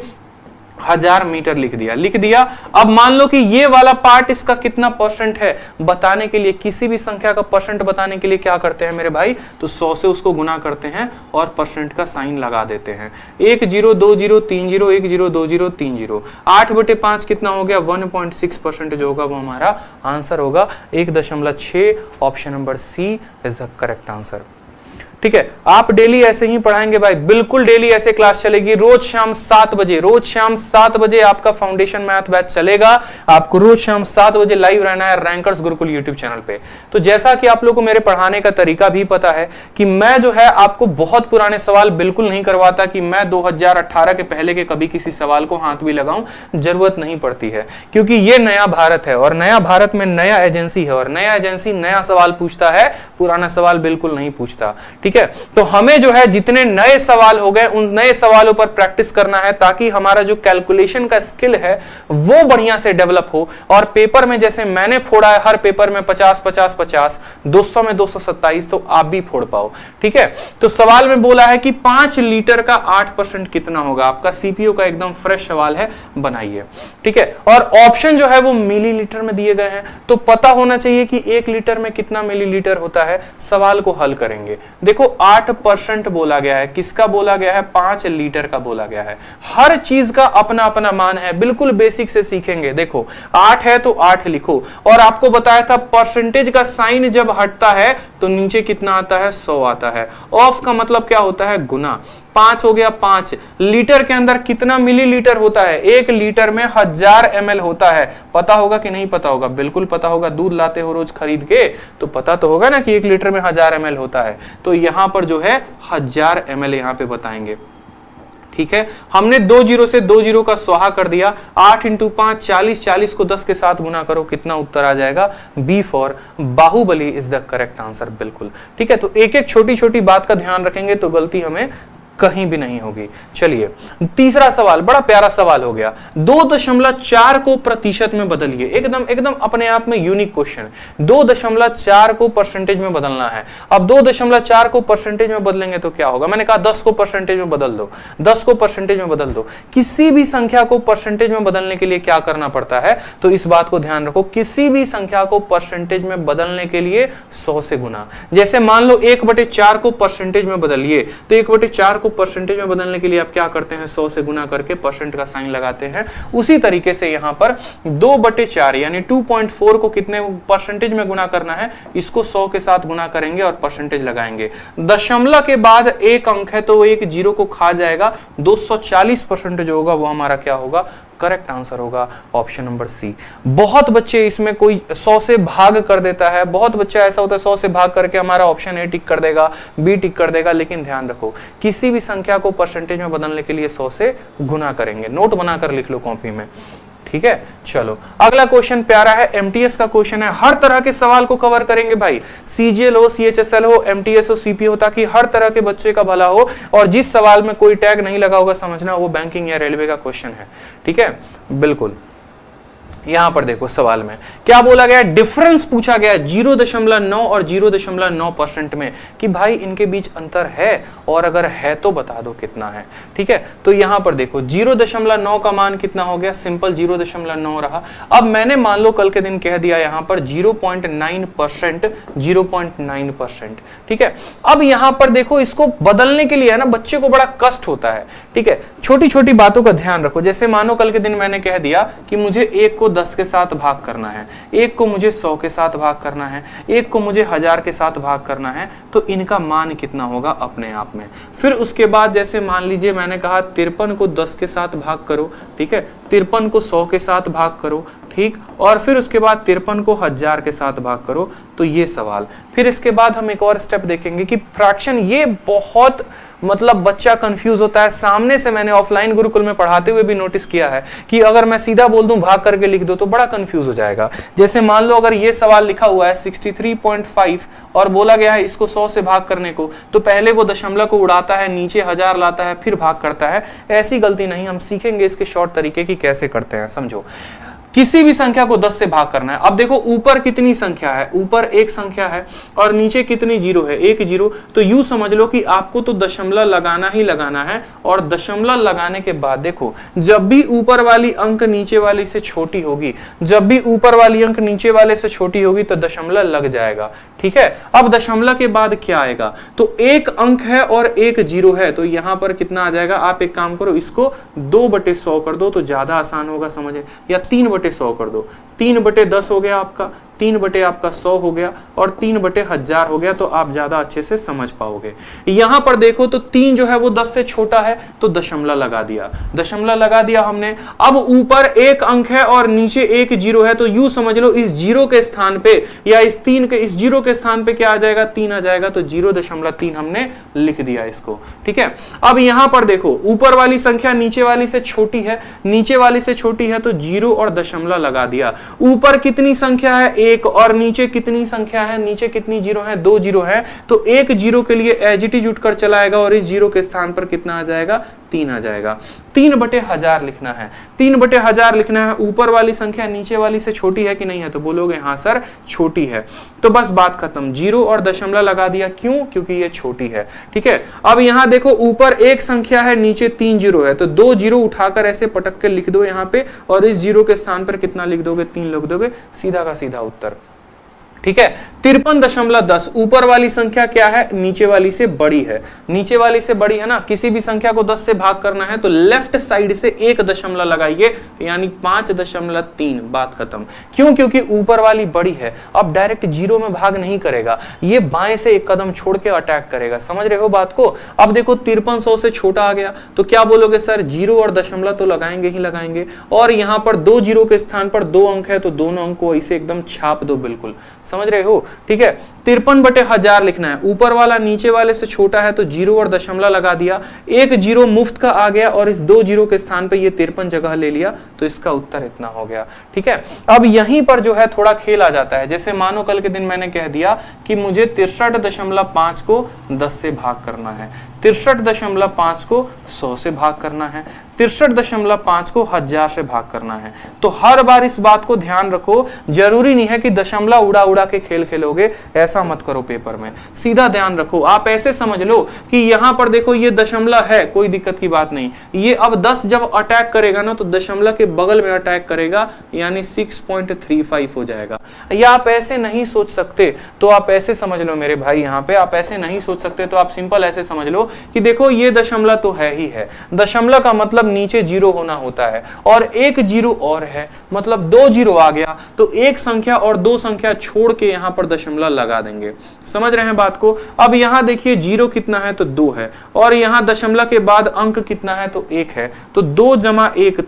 S1: 1000 मीटर लिख दिया। अब मान लो कि ये वाला पार्ट इसका कितना परसेंट है बताने के लिए, किसी भी संख्या का परसेंट बताने के लिए क्या करते हैं मेरे भाई, तो 100 से उसको गुना करते हैं और परसेंट का साइन लगा देते हैं। 1 0 2 0 3 0 1 0 2 0 3 0। 8/5 कितना हो गया, 1.6% जो होगा वो हमारा आंसर होगा। 1.6। Option number C is the correct answer. ठीक है। आप डेली ऐसे ही पढ़ाएंगे भाई, बिल्कुल डेली ऐसे क्लास चलेगी। रोज शाम 7 बजे, रोज शाम 7 बजे आपका फाउंडेशन मैथ बैच चलेगा। आपको रोज शाम 7 बजे लाइव रहना है रैंकर्स गुरुकुल यूट्यूब चैनल पे। तो जैसा कि आप लोगों को मेरे पढ़ाने का तरीका भी पता है कि मैं जो है आपको बहुत पुराने सवाल बिल्कुल नहीं करवाता कि मैं 2018 के पहले के कभी किसी सवाल को हाथ भी लगाऊं, जरूरत नहीं पड़ती है। क्योंकि ये नया भारत है और नया भारत में नया एजेंसी है और नया एजेंसी नया सवाल पूछता है, पुराना सवाल बिल्कुल नहीं पूछता। ठीक है। तो हमें जो है जितने नए सवाल हो गए उन नए सवालों पर प्रैक्टिस करना है ताकि हमारा जो कैलकुलेशन का स्किल है वो बढ़िया से डेवलप हो। और पेपर में जैसे मैंने फोड़ा है हर पेपर में 50 50 50, 200 में 227, तो आप भी फोड़ पाओ। ठीक है। तो सवाल में बोला है कि 5 लीटर का 8% कितना होगा। आपका सीपीयू का एकदम फ्रेश सवाल है, बनाइए। ठीक है। और ऑप्शन जो है वो मिलीलीटर में दिए गए हैं, तो पता होना चाहिए कि 1 लीटर में कितना मिलीलीटर होता है। सवाल को हल करेंगे। देखो 8% बोला गया है, किसका बोला गया है, 5 लीटर का बोला गया है। हर चीज का अपना अपना मान है, बिल्कुल बेसिक से सीखेंगे। देखो 8 है तो 8 लिखो। और आपको बताया था परसेंटेज का साइन जब हटता है तो नीचे कितना आता है, 100 आता है। ऑफ का मतलब क्या होता है, गुना। 5 हो गया 5। लीटर के अंदर कितना मिलीलीटर होता है, 1 लीटर में 1000 ml होता है। पता होगा कि नहीं पता होगा, बिल्कुल पता होगा। दूध लाते हो रोज खरीद के तो पता तो होगा ना कि 1 लीटर में 1000 ml होता है। तो यहां पर जो है 1000 ml यहां पे बताएंगे। ठीक है। हमने 2 जीरो से 2 जीरो का स्वाहा कर दिया। 8 × 5 40, 40 को 10 के साथ गुना करो, कितना उत्तर आ जाएगा, B for Baahubali is the correct answer. बिल्कुल ठीक है। तो एक एक छोटी छोटी बात का ध्यान रखेंगे तो गलती हमें कहीं भी नहीं होगी। चलिए तीसरा सवाल, बड़ा प्यारा सवाल हो गया, 2.4 को प्रतिशत में बदलिए। एकदम एकदम अपने आप में यूनिक क्वेश्चन। 2.4 को परसेंटेज में बदलना है। अब 2.4 को परसेंटेज में बदलेंगे तो क्या होगा? मैंने कहा 10 को परसेंटेज में बदल दो, 10 को परसेंटेज में बदल दो। किसी भी संख्या को परसेंटेज में बदलने के लिए क्या करना पड़ता है? तो इस बात को ध्यान रखो, किसी भी संख्या को परसेंटेज में बदलने के लिए 100 से गुना। जैसे मान लो 1/4 को परसेंटेज में बदलिए, तो 1/4 को परसेंटेज में बदलने के लिए आप क्या करते हैं? 100 से गुना करके परसेंट का साइन लगाते हैं। उसी तरीके से यहां पर 2/4 यानी 2.4 को कितने परसेंटेज में गुना करना है? इसको 100 के साथ गुना करेंगे और परसेंटेज लगाएंगे। दशमलव के बाद एक अंक है तो एक जीरो को खा जाएगा, 240% जो होगा वो हमारा क्या होगा? करेक्ट आंसर होगा ऑप्शन नंबर सी। बहुत बच्चे इसमें कोई 100 से भाग कर देता है, बहुत बच्चा ऐसा होता है 100 से भाग करके हमारा ऑप्शन ए टिक कर देगा, बी टिक कर देगा, लेकिन ध्यान रखो किसी भी संख्या को परसेंटेज में बदलने के लिए 100 से गुना करेंगे। नोट बनाकर लिख लो कॉपी में, ठीक है। चलो अगला क्वेश्चन प्यारा है, एमटीएस का क्वेश्चन है। हर तरह के सवाल को कवर करेंगे भाई, सीजीएल हो, सीएचएसएल हो, एमटीएस हो, सीपी हो, ताकि हर तरह के बच्चे का भला हो। और जिस सवाल में कोई टैग नहीं लगा होगा समझना वो बैंकिंग या रेलवे का क्वेश्चन है, ठीक है। बिल्कुल यहां पर देखो सवाल में क्या बोला गया, डिफरेंस पूछा गया 0.9 और 0.9% में कि भाई इनके बीच अंतर है और अगर है तो बता दो कितना है, ठीक है। तो यहां पर देखो 0.9 का मान कितना हो गया? सिंपल 0.9 रहा। अब मैंने मान लो कल के दिन कह दिया यहां पर 0.9%, 0.9%, ठीक है। अब यहां पर देखो इसको बदलने के लिए है ना बच्चे को बड़ा कष्ट होता है, ठीक है। छोटी छोटी बातों का ध्यान रखो। जैसे मानो कल के दिन मैंने कह दिया कि मुझे एक को 10 के साथ भाग करना है, एक को मुझे 100 के साथ भाग करना है, एक को मुझे 1000 के साथ भाग करना है, तो इनका मान कितना होगा अपने आप में। फिर उसके बाद जैसे मान लीजिए मैंने कहा 53 को 10 के साथ भाग करो, ठीक है, 53 को 100 के साथ भाग करो, ठीक, और फिर उसके बाद 53 को 1000 के साथ भाग करो। तो ये सवाल, फिर इसके बाद हम एक और स्टेप देखेंगे कि फ्रैक्शन, ये बहुत मतलब बच्चा कंफ्यूज होता है। सामने से मैंने ऑफलाइन गुरुकुल में पढ़ाते हुए भी नोटिस किया है कि अगर मैं सीधा बोल दूं भाग करके लिख दो तो बड़ा कंफ्यूज हो जाएगा। जैसे मान लो अगर ये सवाल लिखा हुआ है 63.5 और बोला गया है इसको 100 से भाग करने को, तो पहले वो दशमलव को उड़ाता है, नीचे 1000 लाता है, फिर भाग करता है। ऐसी गलती नहीं, हम सीखेंगे इसके शॉर्ट तरीके की कैसे करते हैं। समझो, किसी भी संख्या को 10 से भाग करना है। अब देखो ऊपर कितनी संख्या है, ऊपर एक संख्या है और नीचे कितनी जीरो है, एक जीरो। तो यूं समझ लो कि आपको तो दशमलव लगाना ही लगाना है। और दशमलव लगाने के बाद देखो जब भी ऊपर वाली अंक नीचे वाली से छोटी होगी, जब भी ऊपर वाली अंक नीचे वाले से छोटी होगी तो दशमलव लग जाएगा, ठीक है। अब दशमलव के बाद क्या आएगा? तो एक अंक है और एक जीरो है, तो यहां पर कितना आ जाएगा? आप एक काम करो, इसको 2/100 कर दो तो ज्यादा आसान होगा समझे, या 3/100 कर दो। 3/10 हो गया आपका, 3/100 हो गया और 3/1000 हो गया, तो आप ज्यादा अच्छे से समझ पाओगे। यहां पर देखो तो 3 जो है वो 10 से छोटा है तो दशमलव लगा दिया, दशमलव लगा दिया हमने। अब ऊपर एक अंक है और नीचे एक जीरो है, तो यूं समझ लो इस जीरो के स्थान पे या इस 3 के, इस जीरो के स्थान पे क्या आ जाएगा? 3 आ जाएगा। तो 0.3 हमने लिख दिया इसको, ठीक है। अब यहां पर देखो ऊपर वाली संख्या नीचे वाली से छोटी है, नीचे वाली से छोटी है तो जीरो और दशमलव लगा दिया। ऊपर कितनी संख्या है? एक, और नीचे कितनी संख्या है? नीचे कितनी जीरो है? 2 जीरो है। तो एक जीरो के लिए एज इट इज उठकर चला आएगा और इस जीरो के स्थान पर कितना आ जाएगा? 3 आ जाएगा। 3/1000 लिखना है, 3/1000 लिखना है। ऊपर वाली संख्या नीचे वाली से छोटी है कि नहीं है? तो बोलोगे हाँ सर छोटी है। तो बस बात खत्म, जीरो और दशमलव लगा दिया। क्यों? क्योंकि ये छोटी है, ठीक है। अब यहां देखो ऊपर एक संख्या है, नीचे 3 जीरो है, तो 2 जीरो उठाकर ऐसे पटक के लिख दो यहाँ पे और इस जीरो के स्थान पर कितना लिख दोगे? 3 लिख दोगे, सीधा का सीधा उत्तर, ठीक है। 53.10 ऊपर वाली संख्या क्या है? नीचे वाली से बड़ी है, नीचे वाली से बड़ी है ना। किसी भी संख्या को 10 से भाग करना है तो लेफ्ट साइड से एक दशमलव लगाइए, यानी 5.3, बात खत्म। क्यों? क्योंकि ऊपर वाली बड़ी है। अब डायरेक्ट जीरो में भाग नहीं करेगा, ये बाएं से एक कदम छोड़ के अटैक करेगा। समझ रहे हो बात को? अब देखो 53 100 से छोटा आ गया तो क्या बोलोगे? सर जीरो और दशमलव तो लगाएंगे ही लगाएंगे, और यहां पर 2 जीरो के स्थान पर 2 अंक है तो दोनों अंक को इसे एकदम छाप दो, बिल्कुल समझ रहे हो, ठीक है। 53/1000 लिखना है। ऊपर वाला नीचे वाले से छोटा है तो जीरो और दशमलव लगा दिया, एक जीरो मुफ्त का आ गया और इस 2 जीरो के स्थान पे ये 53 जगह ले लिया, तो इसका उत्तर इतना हो गया, ठीक है। अब यहीं पर जो है थोड़ा खेल आ जाता है। जैसे मानो कल के दिन मैंने कह दिया कि मुझे 63.5 को 10 से भाग करना है। 63.5 को 100 से भाग करना है, 63.5 को 1000 से भाग करना है। तो हर बार इस बात को ध्यान रखो, जरूरी नहीं है कि दशमलव उड़ा उड़ा के खेल खेलोगे, ऐसा मत करो पेपर में, सीधा ध्यान रखो। आप ऐसे समझ लो कि यहां पर देखो ये दशमलव है, कोई दिक्कत की बात नहीं, ये अब 10 जब अटैक करेगा ना तो दशमलव के बगल में अटैक करेगा, यानी 6.35 हो जाएगा। या आप ऐसे नहीं सोच सकते तो आप ऐसे समझ लो मेरे भाई, यहाँ पे आप ऐसे नहीं सोच सकते तो आप सिंपल ऐसे समझ लो कि देखो ये दशमलव तो है ही है, दशमलव का मतलब नीचे जीरो होना होता है, और एक जीरो और है, मतलब 2 जीरो आ गया, तो एक संख्या और 2 संख्या छोड़ के यहां पर दशमलव लगा देंगे। समझ रहे हैं बात को? अब यहां देखिए जीरो कितना है तो 2 है, और यहां दशमलव के बाद अंक कितना है तो 1 है, तो 2 जमा 1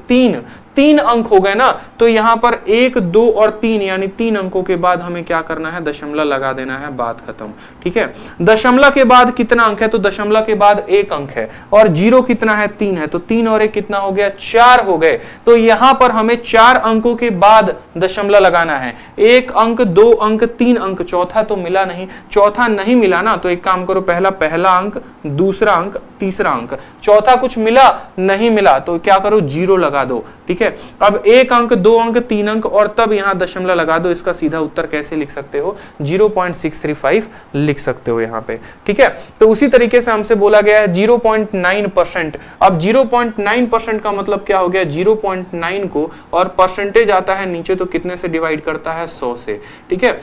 S1: 3 अंक हो गए ना, तो यहां पर 1 2 और 3 यानी 3 अंकों के बाद हमें क्या करना है, दशमलव लगा देना है, बात खत्म। ठीक है, दशमलव के बाद कितना अंक है तो दशमलव के बाद 1 अंक है, और जीरो कितना है 3 है, तो 3 और 1 कितना हो गया, 4 हो गए। तो यहां पर हमें 4 अंकों के बाद दशमलव लगाना है, 1 अंक 2 अंक 3 अंक, चौथा तो मिला नहीं, चौथा नहीं मिला ना, तो एक काम करो, पहला अंक, दूसरा अंक, तीसरा अंक, चौथा कुछ मिला नहीं मिला तो क्या करो, जीरो लगा दो। ठीक है, अब 1 अंक 2 अंक 3 अंक और तब यहां दशमलव लगा दो। इसका सीधा उत्तर कैसे लिख सकते हो, 0.635 लिख सकते हो यहां पे। ठीक है, तो उसी तरीके से हमसे बोला गया है 0.9%। अब 0.9% का मतलब क्या हो गया, 0.9 को, और परसेंटेज आता है नीचे तो कितने से डिवाइड करता है, 100 से। ठीक है,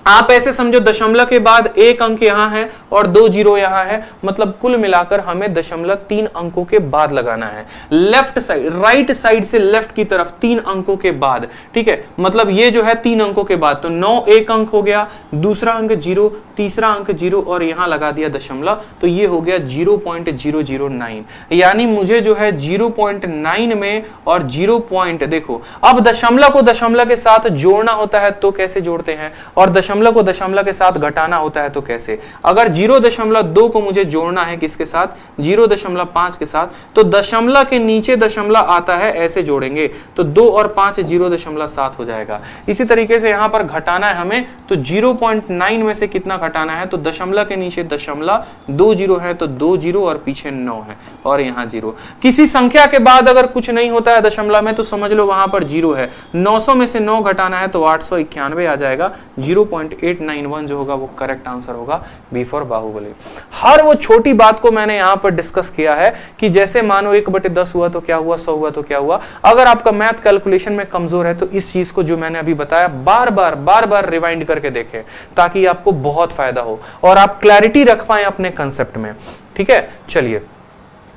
S1: आप ऐसे समझो दशमलव के बाद 1 अंक यहां है और 2 जीरो यहां है, मतलब कुल मिलाकर हमें दशमलव 3 अंकों के बाद लगाना है, लेफ्ट साइड, राइट साइड से लेफ्ट की तरफ 3 अंकों के बाद। ठीक है, मतलब ये जो है 3 अंकों के बाद, तो 9 1 अंक हो गया, दूसरा अंक 0, तीसरा अंक 0 और यहां लगा दिया दशमलव, तो ये हो गया 0.009। यानी मुझे जो है 0.9 में और 0. देखो अब दशमलव को दशमलव के साथ जोड़ना होता है तो कैसे जोड़ते हैं, और दशमलव को दशमलव के साथ घटाना होता है तो कैसे। अगर 0.2 को मुझे जोड़ना है किसके साथ, 0.5 के साथ, तो दशमलव के नीचे दशमलव आता है, ऐसे जोड़ेंगे तो 2 और 5 0.7 हो जाएगा। इसी तरीके से यहां पर घटाना है हमें, तो 0.9 में से कितना घटाना है, तो दशमलव के नीचे दशमलव, 2 जीरो है तो 2 जीरो और पीछे 9 है और यहां 0। किसी संख्या के बाद अगर कुछ नहीं होता है दशमलव में तो समझ लो वहां पर 0 है। 900 में से 9 घटाना है तो 891 आ जाएगा। 0.891 जो होगा वो करेक्ट आंसर होगा, बी फॉर बाहुबली। हर वो छोटी बात को मैंने यहां पर डिस्कस किया है कि जैसे मानो 1/10 हुआ तो क्या हुआ, 100 हुआ तो क्या हुआ। अगर आपका मैथ कैलकुलेशन में कमजोर है तो इस चीज को जो मैंने अभी बताया बार बार रिवाइंड करके देखें, ताकि आपको बहुत फायदा हो और आप क्लैरिटी रख पाए अपने कंसेप्ट में। ठीक है, चलिए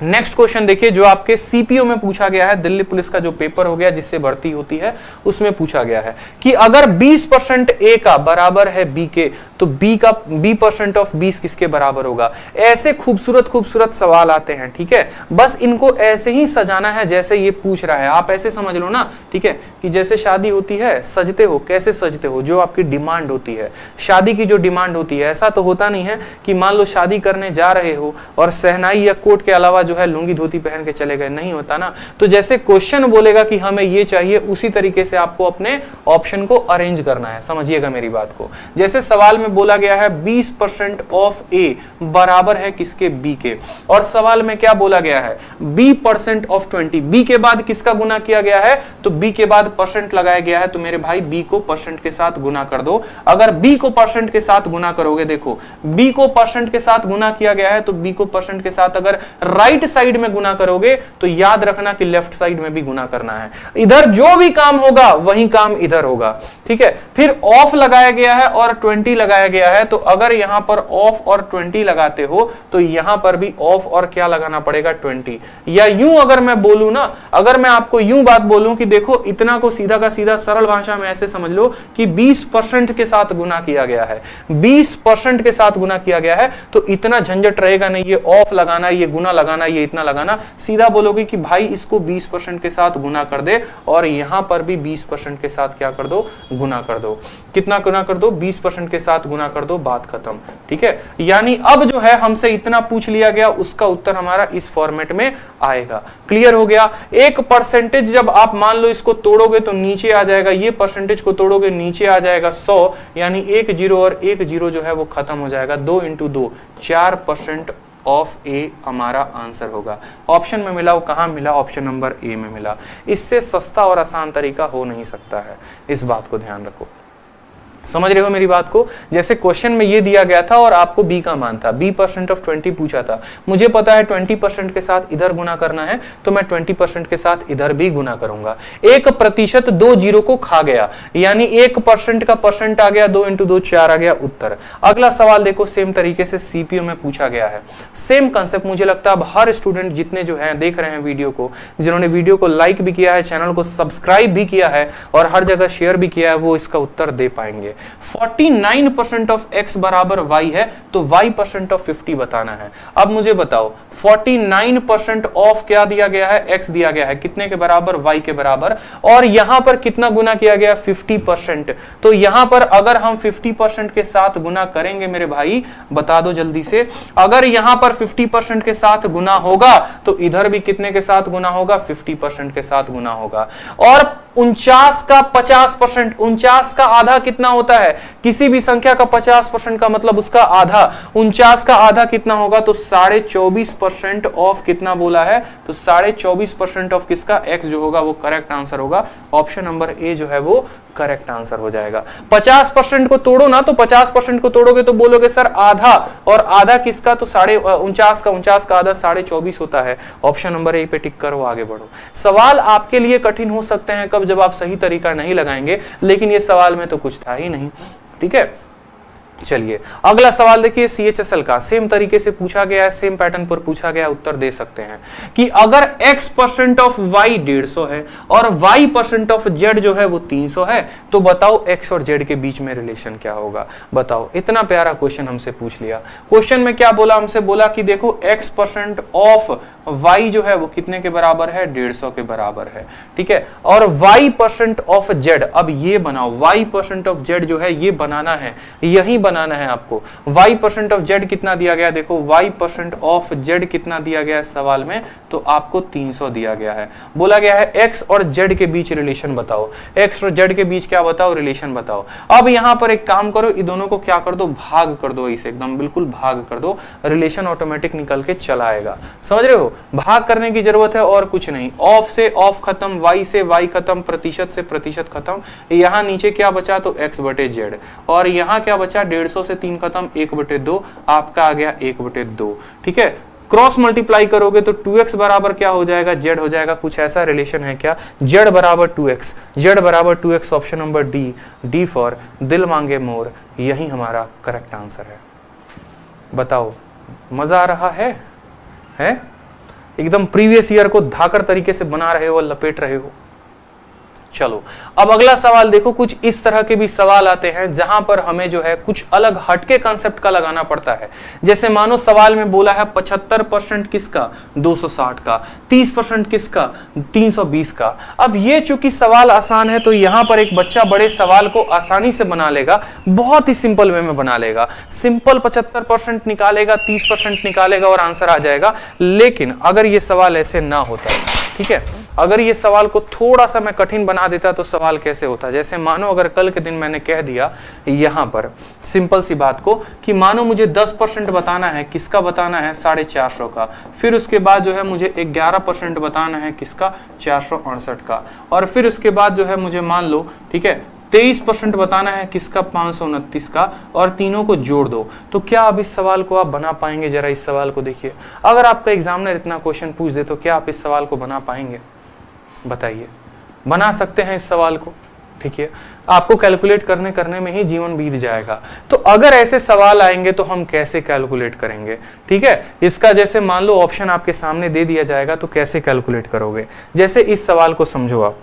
S1: नेक्स्ट क्वेश्चन देखिए, जो आपके सीपीओ में पूछा गया है, दिल्ली पुलिस का जो पेपर हो गया जिससे भर्ती होती है उसमें पूछा गया है कि अगर 20% ए का बराबर है बी के, तो बी परसेंट ऑफ 20 किसके बराबर होगा। ऐसे खूबसूरत सवाल आते हैं। ठीक है, बस इनको ऐसे ही सजाना है जैसे ये पूछ रहा है, आप ऐसे समझ लो ना। ठीक है, कि जैसे शादी होती है, सजते हो, कैसे सजते हो, जो आपकी डिमांड होती है, शादी की जो डिमांड होती है। ऐसा तो होता नहीं है कि मान लो शादी करने जा रहे हो और सहनाई या कोट के अलावा जो है लुंगी धोती पहन के चले गए, नहीं होता ना। तो जैसे क्वेश्चन बोलेगा कि हमें ये चाहिए, उसी तरीके से आपको अपने ऑप्शन को अरेंज करना है। समझिएगा मेरी बात को। जैसे सवाल में बोला गया है 20% ऑफ ए बराबर है किसके, बी के, और सवाल में क्या बोला गया है, b% ऑफ 20। बी के बाद किसका गुना किया गया है, तो बी के बाद परसेंट लगाया गया है, तो मेरे भाई बी को परसेंट के साथ गुना कर दो। अगर बी को परसेंट के साथ गुना करोगे, देखो बी को परसेंट के साथ गुना किया गया है, तो बी को परसेंट के साथ अगर राइट साइड में गुना करोगे तो याद रखना कि लेफ्ट साइड में भी गुना करना है। इधर जो भी काम होगा वही काम इधर होगा। ठीक है, फिर ऑफ लगाया गया है और 20 लगाया गया है, तो अगर यहां पर ऑफ और 20 लगाते हो तो यहां पर भी ऑफ और क्या लगाना पड़ेगा, 20। या यूं अगर मैं बोलूं ना, अगर मैं आपको यूं बात बोलूं कि देखो इतना को सीधा का सीधा सरल भाषा में ऐसे समझ लो कि 20% के साथ गुना किया गया है, 20% के साथ गुना किया गया है, तो इतना झंझट रहेगा नहीं, ये ऑफ लगाना, ये गुना लगाना, ये इतना लगाना। सीधा बोलोगे कि भाई इसको 20% के साथ गुना कर दे और यहां पर भी 20% के साथ क्या कर दो, गुना कर दो। कितना गुना कर दो, 20% के साथ गुना कर दो, बात खत्म। ठीक है, यानी अब जो है हमसे इतना पूछ लिया गया, उसका उत्तर हमारा इस फॉर्मेट में आएगा। क्लियर हो गया। एक परसेंटेज जब आप मान लो इसको तोड़ोगे तो नीचे आ जाएगा, ये परसेंटेज को तोड़ोगे नीचे आ जाएगा 100, यानी 1 जीरो और 1 जीरो जो है वो खत्म हो जाएगा। 2 × 2 4% ऑफ ए हमारा आंसर होगा। ऑप्शन में मिला, वो कहाँ मिला? ऑप्शन नंबर ए में मिला। इससे सस्ता और आसान तरीका हो नहीं सकता है, इस बात को ध्यान रखो। समझ रहे हो मेरी बात को? जैसे क्वेश्चन में ये दिया गया था और आपको बी का मान था, b% ऑफ 20 पूछा था, मुझे पता है 20% के साथ इधर गुना करना है, तो मैं 20% के साथ इधर भी गुना करूंगा। 1% 2 जीरो को खा गया, यानी 1% का परसेंट आ गया, 2 × 2 4 आ गया उत्तर। अगला सवाल देखो, सेम तरीके से सीपीयू में पूछा गया है, सेम कंसेप्ट। मुझे लगता है अब हर स्टूडेंट जितने जो है देख रहे हैं वीडियो को, जिन्होंने वीडियो को लाइक भी किया है, चैनल को सब्सक्राइब भी किया है और हर जगह शेयर भी किया है, वो इसका उत्तर दे पाएंगे। 49% ऑफ x बराबर y है, तो y% ऑफ 50 बताना है। अब मुझे बताओ 49% ऑफ क्या दिया गया है? x दिया गया है, कितने के बराबर? y के बराबर। और यहां पर कितना गुना किया गया? 50%। तो यहां पर अगर हम 50% के साथ गुना करेंगे मेरे भाई, बता दो जल्दी से, अगर यहां पर 50% के साथ गुना होगा तो इधर भी कितने के साथ गुना होगा? 50% के साथ गुना होगा। और 49 का 50%, 49 का आधा कितना होता है? किसी भी संख्या का 50% का मतलब उसका आधा। 49 का आधा कितना होगा? तो 24.5% ऑफ कितना बोला है? तो 24.5% ऑफ किसका? x जो होगा वो करेक्ट आंसर होगा। ऑप्शन नंबर ए जो है वो करेक्ट आंसर हो जाएगा। 50% को तोड़ो ना, तो 50% को तोड़ोगे तो बोलोगे सर आधा, और आधा किसका? तो 49 का आधा 24.5 होता है। ऑप्शन नंबर ए पे टिक करो, आगे बढ़ो। सवाल आपके लिए कठिन हो सकते हैं कब? जब आप सही तरीका नहीं लगाएंगे, लेकिन ये सवाल में तो कुछ था ही नहीं। ठीक है, चलिए अगला सवाल देखिए, CHSL का सेम तरीके से पूछा गया है, सेम पैटर्न पर पूछा गया, उत्तर दे सकते हैं कि अगर x% ऑफ y 150 है और y% ऑफ z जो है वो 300 है, तो बताओ x और z के बीच में रिलेशन क्या होगा? बताओ, इतना प्यारा क्वेश्चन हमसे पूछ लिया। क्वेश्चन में क्या बोला? हमसे बोला कि देखो x% ऑफ y जो है वो कितने के बराबर है? 150 के बराबर है। ठीक है, और y% ऑफ z, अब ये बनाओ, y% ऑफ z जो है ये बनाना है, यही बनाना है आपको। y% ऑफ z कितना दिया गया? देखो y% ऑफ z कितना दिया गया है सवाल में? तो आपको 300 दिया गया है। बोला गया है x और z के बीच रिलेशन बताओ, x और z के बीच क्या बताओ? रिलेशन बताओ। अब यहां पर एक काम करो, इन दोनों को क्या कर दो? भाग कर दो, इसे एकदम बिल्कुल भाग कर दो, रिलेशन ऑटोमेटिक निकल के चला आएगा। समझ रहे हो? भाग करने की जरूरत है और कुछ नहीं। ऑफ से ऑफ खत्म, y से y खत्म, प्रतिशत से प्रतिशत खत्म। यहां नीचे क्या बचा? तो x/z। और यहां क्या बचा? 150 से 3 खत्म, 1/2 आपका आ गया 1/2। ठीक है, क्रॉस मल्टीप्लाई करोगे तो 2x बराबर क्या हो जाएगा? z हो जाएगा। कुछ ऐसा रिलेशन है क्या? z बराबर 2x, z बराबर 2x। Option number D for दिल मांगे मोर, यही हमारा करेक्ट आंसर है। बताओ, मजा आ रहा है? एकदम प्रीवियस ईयर को धाकड़ तरीके से बना रहे हो, लपेट रहे हो। चलो अब अगला सवाल देखो, कुछ इस तरह के भी सवाल आते हैं जहां पर हमें जो है कुछ अलग हटके कंसेप्ट का लगाना पड़ता है। जैसे मानो सवाल में बोला है 75% किसका? 260 का। 30% किसका? 320 का। अब ये चूंकि सवाल आसान है तो यहां पर एक बच्चा बड़े सवाल को आसानी से बना लेगा, बहुत ही सिंपल वे में बना लेगा। सिंपल 75% निकालेगा, 30% निकालेगा और आंसर आ जाएगा। लेकिन अगर ये सवाल ऐसे ना होता, ठीक है, अगर ये सवाल को थोड़ा सा मैं कठिन बना देता तो सवाल कैसे होता? जैसे मानो अगर कल के दिन मैंने कह दिया यहां पर सिंपल सी बात को कि मानो मुझे 10% बताना है, किसका बताना है? 450 का। फिर उसके बाद जो है मुझे 11% बताना है, किसका? 468 का। और फिर उसके बाद जो है मुझे मान लो, ठीक है, 23% बताना है, किसका? 529 का। और तीनों को जोड़ दो। तो क्या अब इस सवाल को आप बना पाएंगे? जरा इस सवाल को देखिए। अगर आपका एग्जामिनर इतना क्वेश्चन पूछ दे तो क्या आप इस सवाल को बना पाएंगे? बताइए, बना सकते हैं इस सवाल को? ठीक है, आपको कैलकुलेट करने में ही जीवन बीत जाएगा। तो अगर ऐसे सवाल आएंगे तो हम कैसे कैलकुलेट करेंगे? ठीक है, इसका जैसे मान लो ऑप्शन आपके सामने दे दिया जाएगा तो कैसे कैलकुलेट करोगे? जैसे इस सवाल को समझो आप,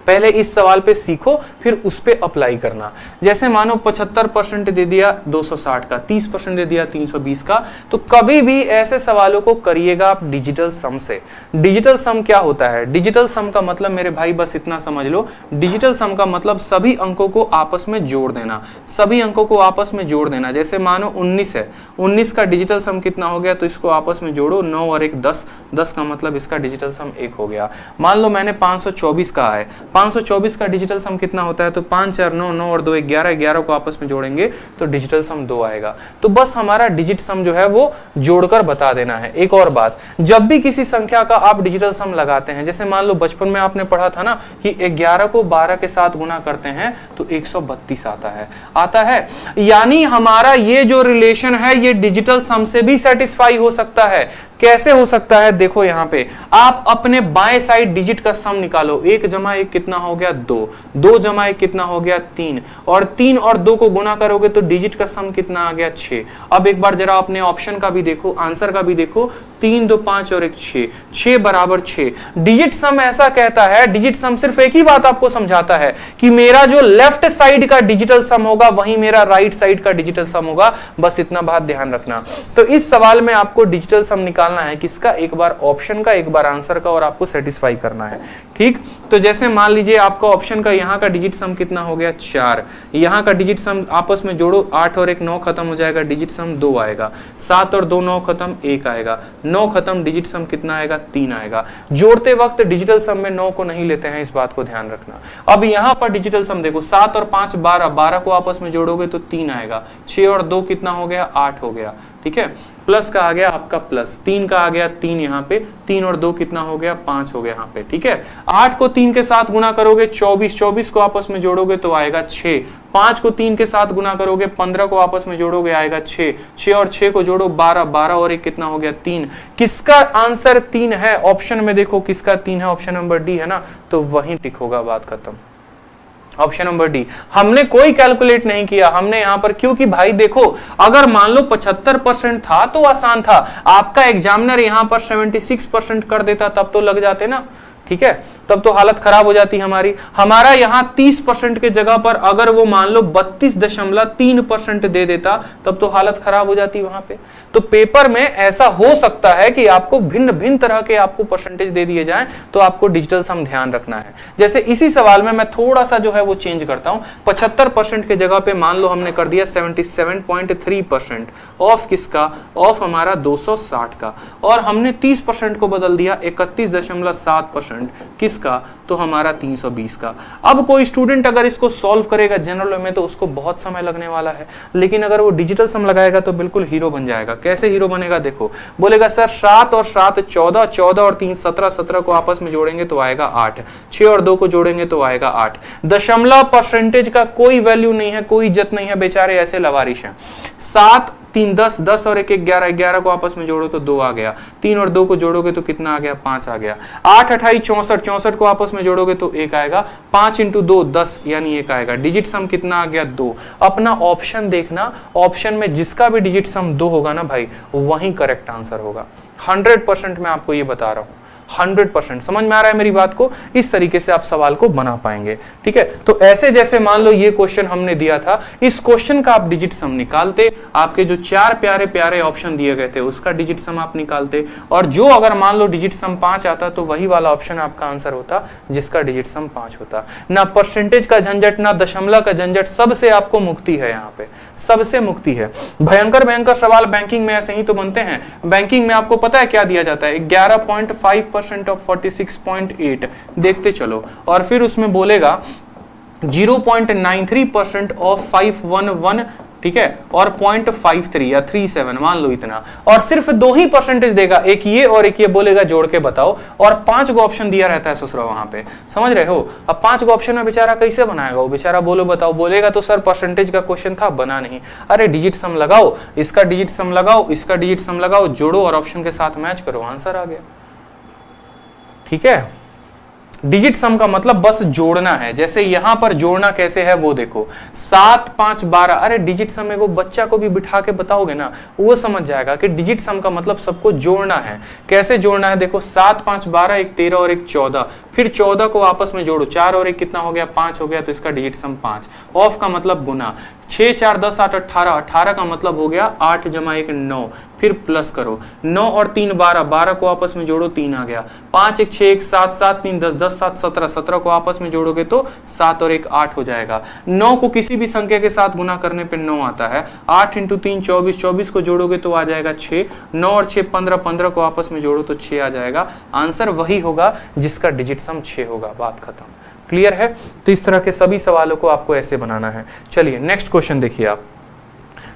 S1: पहले इस सवाल पे सीखो, फिर उस पे अप्लाई करना। जैसे मानो 75% दे दिया 260 का, 30% दे दिया 320 का, तो कभी भी ऐसे सवालों को करिएगा आप डिजिटल सम से। डिजिटल सम क्या होता है? डिजिटल सम का मतलब मेरे भाई बस इतना समझ लो, डिजिटल सम का मतलब सभी अंकों को आपस में जोड़ देना, सभी अंकों को आपस में जोड़ देना। जैसे मानो 19 है, 19 का डिजिटल सम कितना हो गया? तो इसको आपस में जोड़ो, 9 और 1 10, 10 का मतलब इसका डिजिटल सम 1 हो गया। मान लो मैंने 524 कहा है, 524 का डिजिटल सम कितना होता है, तो 5 4 9 9 और 2 11, 11 को आपस में जोड़ेंगे तो डिजिटल सम 2 आएगा। तो बस हमारा डिजिट सम जो है वो जोड़कर बता देना है। एक और बात, जब भी किसी संख्या का आप डिजिटल सम लगाते हैं, जैसे मान लो बचपन में आपने पढ़ा था ना कि 11 को 12 के साथ गुना करते हैं तो 132 आता है। यानी हमारा ये जो रिलेशन है ये डिजिटल सम से भी सेटिस्फाई हो सकता है। कैसे हो सकता है, देखो यहां पे आप अपने बाएं साइड डिजिट का सम निकालो। 1 जमा 1 कितना हो गया 2, 2 जमा 1 कितना हो गया 3, और 3 और 2 को गुना करोगे तो डिजिट का सम कितना आ गया 6। अब एक बार जरा अपने ऑप्शन का भी देखो, आंसर का भी देखो, 3 2 5 और 1 6, 6 बराबर 6। डिजिट सम ऐसा कहता है, डिजिट सम सिर्फ एक ही बात आपको समझाता है कि मेरा जो लेफ्ट साइड का डिजिटल सम होगा वही मेरा राइट साइड का डिजिटल सम होगा। बस इतना बात ध्यान रखना। तो इस सवाल में आपको डिजिटल सम निकालना है किसका, एक बार ऑप्शन का, एक बार आंसर का, और आपको सेटिस्फाई करना है। ठीक, तो जैसे मान लीजिए आपका ऑप्शन का यहां का डिजिट सम कितना हो गया 4, यहां का डिजिट सम आपस में जोड़ो, 8 और 1 9 खत्म हो जाएगा, डिजिट सम 2 आएगा। 7 और 2 9 खत्म, 1 आएगा। 9 खत्म, डिजिट सम कितना आएगा 3 आएगा। जोड़ते वक्त डिजिटल सम में 9 को नहीं लेते हैं, इस बात को ध्यान रखना। अब यहां पर डिजिटल सम देखो, 7 और 5 12, 12 को आपस में जोड़ोगे तो 3 आएगा। 6 और 2 कितना हो गया 8 हो गया। ठीक है, प्लस का आ गया आपका प्लस, 3 का आ गया 3 यहाँ पे, 3 और 2 कितना हो गया 5 हो गया यहाँ पे। ठीक है, 8 को 3 के साथ गुना करोगे 24, 24 को आपस में जोड़ोगे तो आएगा 6, 5 को 3 के साथ गुना करोगे 15 को आपस में जोड़ोगे आएगा 6, 6 और 6 को जोड़ो 12, 12 और 1 कितना हो गया 3। किसका आंसर 3 है, ऑप्शन में देखो किसका 3 है, ऑप्शन नंबर डी है ना, तो वहीं टिक होगा, बात खत्म। Option number D. हमने कोई कैलकुलेट नहीं किया, हमने यहां पर, क्योंकि भाई देखो अगर मान लो 75% था तो आसान था, आपका एग्जामिनर यहां पर 76% कर देता तब तो लग जाते ना। ठीक है, तब तो हालत खराब हो जाती हमारी। हमारा यहां 30% के जगह पर अगर वो मान लो 32.3% दे देता तब तो हालत खराब हो जाती वहां पे। तो पेपर में ऐसा हो सकता है कि आपको भिन्न भिन्न तरह के आपको परसेंटेज दे दिए जाएं, तो आपको डिजिटल सम ध्यान रखना है। जैसे इसी सवाल में मैं थोड़ा सा जो है वो चेंज करता हूं, 75% के जगह पे मान लो हमने कर दिया 77.3% ऑफ किसका, ऑफ हमारा 260 का, और हमने 30% को बदल दिया 31.7% किसका, तो हमारा 320 का। अब कोई स्टूडेंट अगर इसको सॉल्व करेगा जनरल में तो उसको बहुत समय लगने वाला है, लेकिन अगर वो डिजिटल सम लगाएगा तो बिल्कुल हीरो बन जाएगा। कैसे हीरो बनेगा, देखो बोलेगा सर 7 और 7 14, 14 और 3 17, 17 को आपस में जोड़ेंगे तो आएगा 8, 6 और 2 को जोड़ेंगे तो आएगा 8। दशमलव परसेंटेज का कोई वैल्यू नहीं है, कोई इज्जत नहीं है, बेचारे ऐसे लवारिश हैं। 7 3 10, 10 और 1 11, 11 को आपस में जोड़ो तो 2 आ गया। 3 और 2 को जोड़ोगे तो कितना आ गया 5 आ गया। 8 28 64, 64 को आपस में जोड़ोगे तो 1 आएगा। 5 इंटू 2 10 यानी 1 आएगा। डिजिट सम कितना आ गया 2। अपना ऑप्शन देखना, ऑप्शन में जिसका भी डिजिट सम 2 होगा ना भाई वही करेक्ट आंसर होगा। 100% मैं आपको ये बता रहा हूं, 100%। समझ में आ रहा है मेरी बात को, इस तरीके से आप सवाल को बना पाएंगे। ठीक है, तो ऐसे जैसे मान लो ये क्वेश्चन हमने दिया था, इस क्वेश्चन का आप डिजिट सम निकालते, आपके जो 4 प्यारे प्यारे ऑप्शन दिए गए थे उसका डिजिट सम आप निकालते, और जो अगर मान लो डिजिट सम 5 आता तो वही वाला ऑप्शन आपका आंसर होता जिसका डिजिट सम 5 होता। ना परसेंटेज का झंझट, ना दशमलव का झंझट, सबसे आपको मुक्ति है, यहाँ पे सबसे मुक्ति है। भयंकर भयंकर सवाल बैंकिंग में ऐसे ही तो बनते हैं। बैंकिंग में आपको पता है क्या दिया जाता है, 11.5% ऑफ 46.8 देखते चलो, और फिर उसमें बोलेगा 0.93% ऑफ 511, ठीक है, और 0.53 या 37 मान लो इतना, और सिर्फ 2 ही परसेंटेज देगा, एक ये और एक ये, बोलेगा जोड़ के बताओ, और 5 गो ऑप्शन दिया रहता है ससुरा वहां पे, समझ रहे हो। अब 5 गो ऑप्शन में बेचारा कैसे बनाएगा वो, बेचारा बोलो बताओ, बोलेगा तो सर परसेंटेज का क्वेश्चन था, बना नहीं। अरे डिजिट सम लगाओ, इसका डिजिट सम लगाओ, इसका डिजिट सम लगाओ, जोड़ो और ऑप्शन के साथ मैच करो, आंसर आ गया। ठीक है, डिजिट सम का मतलब बस जोड़ना है। जैसे यहां पर जोड़ना कैसे है वो देखो, 7 5 12, अरे डिजिट सम में वो बच्चा को भी बिठा के बताओगे ना वो समझ जाएगा कि डिजिट सम का मतलब सबको जोड़ना है। कैसे जोड़ना है देखो, 7 5 12, एक 13 और एक 14, फिर 14 को आपस में जोड़ो, 4 और 1 कितना हो गया 5 हो गया, तो इसका डिजिट सम 5। ऑफ का मतलब गुना, 6 4 10 8 18, 18 का मतलब हो गया 8 जमा 1 9, फिर प्लस करो, 9 और 3 12, 12 को आपस में जोड़ो 3 आ गया, 5 1 6 1 7 7 3 10 10 7 17, 17 को आपस में जोड़ोगे तो 7 और 1 8 हो जाएगा। 9 को किसी भी संख्या के साथ गुना करने पे 9 आता है। 8 इंटू 3 24, 24 को जोड़ोगे तो आ जाएगा 6, 9 और 6 15, 15 को आपस में जोड़ो तो 6 आ जाएगा। आंसर वही होगा जिसका डिजिट सम 6 होगा, बात खत्म। क्लियर है? तो इस तरह के सभी सवालों को आपको ऐसे बनाना है। चलिए नेक्स्ट क्वेश्चन देखिए आप।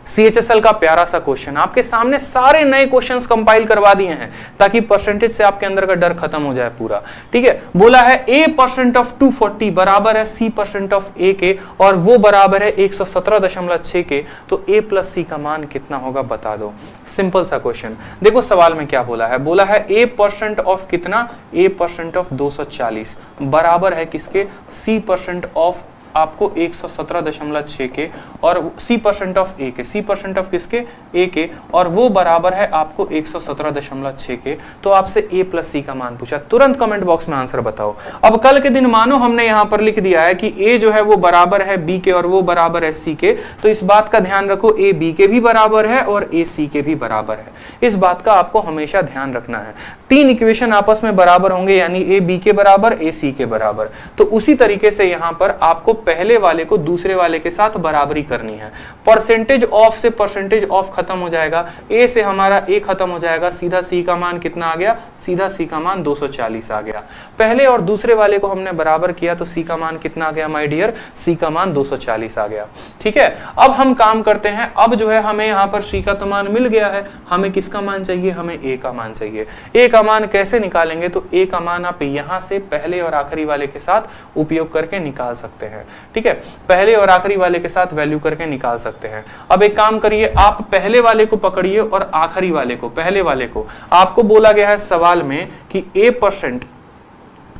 S1: CHSL का प्यारा सा क्वेश्चन, आपके सामने सारे नए क्वेश्चंस कंपाइल करवा दिए हैं ताकि परसेंटेज से आपके अंदर का डर खत्म हो जाए पूरा। ठीक है, बोला है A% ऑफ 240 बराबर है C% ऑफ A के, और वो बराबर है 117.6 के, तो A प्लस C का मान कितना होगा बता दो। सिंपल सा क्वेश्चन। देखो सवाल में क्या बोला है, बोला है A% ऑफ कितना, A% ऑफ 240 बराबर है किसके, C% ऑफ आपको 117.6 के, और C% ऑफ A के, C% ऑफ किसके, A के, और वो बराबर है आपको 117.6 के। तो आपसे A प्लस C का मान पूछा, तुरंत कमेंट बॉक्स में आंसर बताओ। अब कल के दिन मानो हमने यहाँ पर लिख दिया है कि A जो है वो बराबर है B के और वो बराबर है C के, तो इस बात का ध्यान रखो A B के भी बराबर है और A C के भी बराबर है। इस बात का आपको हमेशा ध्यान रखना है। तीन इक्वेशन आपस में बराबर होंगे, यानी A B के बराबर, A C के बराबर। तो उसी तरीके से यहाँ पर आपको पहले वाले को दूसरे वाले के साथ बराबरी करनी है। परसेंटेज ऑफ से परसेंटेज ऑफ खत्म हो जाएगा, A से हमारा A खत्म हो जाएगा, सीधा C का मान कितना आ गया, सीधा C का मान 240 आ गया। पहले और दूसरे वाले को हमने बराबर किया तो C का मान कितना आ गया माय डियर, C का मान 240 आ गया। ठीक है, अब हम काम करते हैं। अब जो है हमें यहाँ पर C का तो मान मिल गया है, हमें किसका मान चाहिए, हमें A का मान चाहिए। A का मान कैसे निकालेंगे, तो A का मान आप यहाँ से पहले और आखिरी वाले के साथ उपयोग करके निकाल सकते हैं। ठीक है, पहले और आखिरी वाले के साथ वैल्यू करके निकाल सकते हैं। अब एक काम करिए, आप पहले वाले को पकड़िए और आखिरी वाले को, पहले वाले को आपको बोला गया है सवाल में कि A%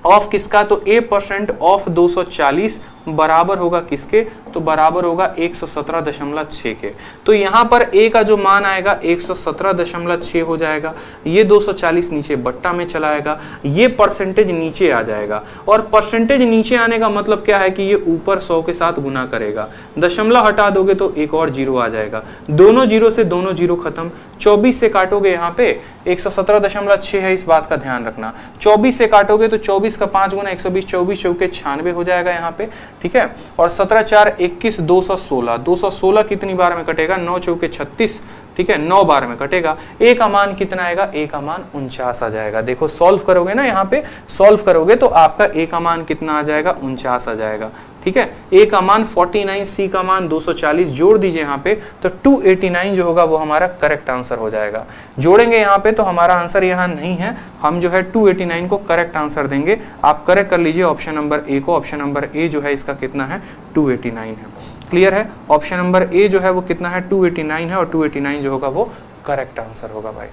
S1: ऑफ किसका, तो A% ऑफ 240 बराबर होगा किसके, तो बराबर होगा 117.6 के। तो यहाँ पर A का जो मान आएगा 117.6 हो जाएगा, ये 240 नीचे बट्टा में चला आएगा, ये परसेंटेज नीचे आ जाएगा, और परसेंटेज नीचे आने का मतलब क्या है कि ये ऊपर 100 के साथ गुना करेगा। दशमलव हटा दोगे तो एक और जीरो आ जाएगा, दोनों जीरो से दोनों जीरो खत्म। 24 से काटोगे यहाँ पे 117.6 है, इस बात का ध्यान रखना। 24 से काटोगे तो 24 का 5 गुना 120, 24 चौके 96 हो जाएगा यहाँ पे। ठीक है, और 17 4 21 216, 216 कितनी बार में कटेगा, 9 चौके 36। ठीक है, 9 बार में कटेगा। A का मान कितना आएगा, A का मान 49 आ जाएगा। देखो सॉल्व करोगे ना, यहाँ पे सॉल्व करोगे तो आपका A का मान कितना आ जाएगा, 49 आ जाएगा। ठीक है, A का मान 49, C का मान 240, जोड़ दीजिए यहाँ पे तो 289 जो होगा वो हमारा करेक्ट आंसर हो जाएगा। जोड़ेंगे यहाँ पे तो हमारा आंसर यहाँ नहीं है, हम जो है 289 को करेक्ट आंसर देंगे। आप करेक्ट कर लीजिए ऑप्शन नंबर A को। ऑप्शन नंबर A जो है इसका कितना है, 289 है। क्लियर है, ऑप्शन नंबर A जो है वो कितना है, 289 है, और 289 जो होगा वो करेक्ट आंसर होगा भाई।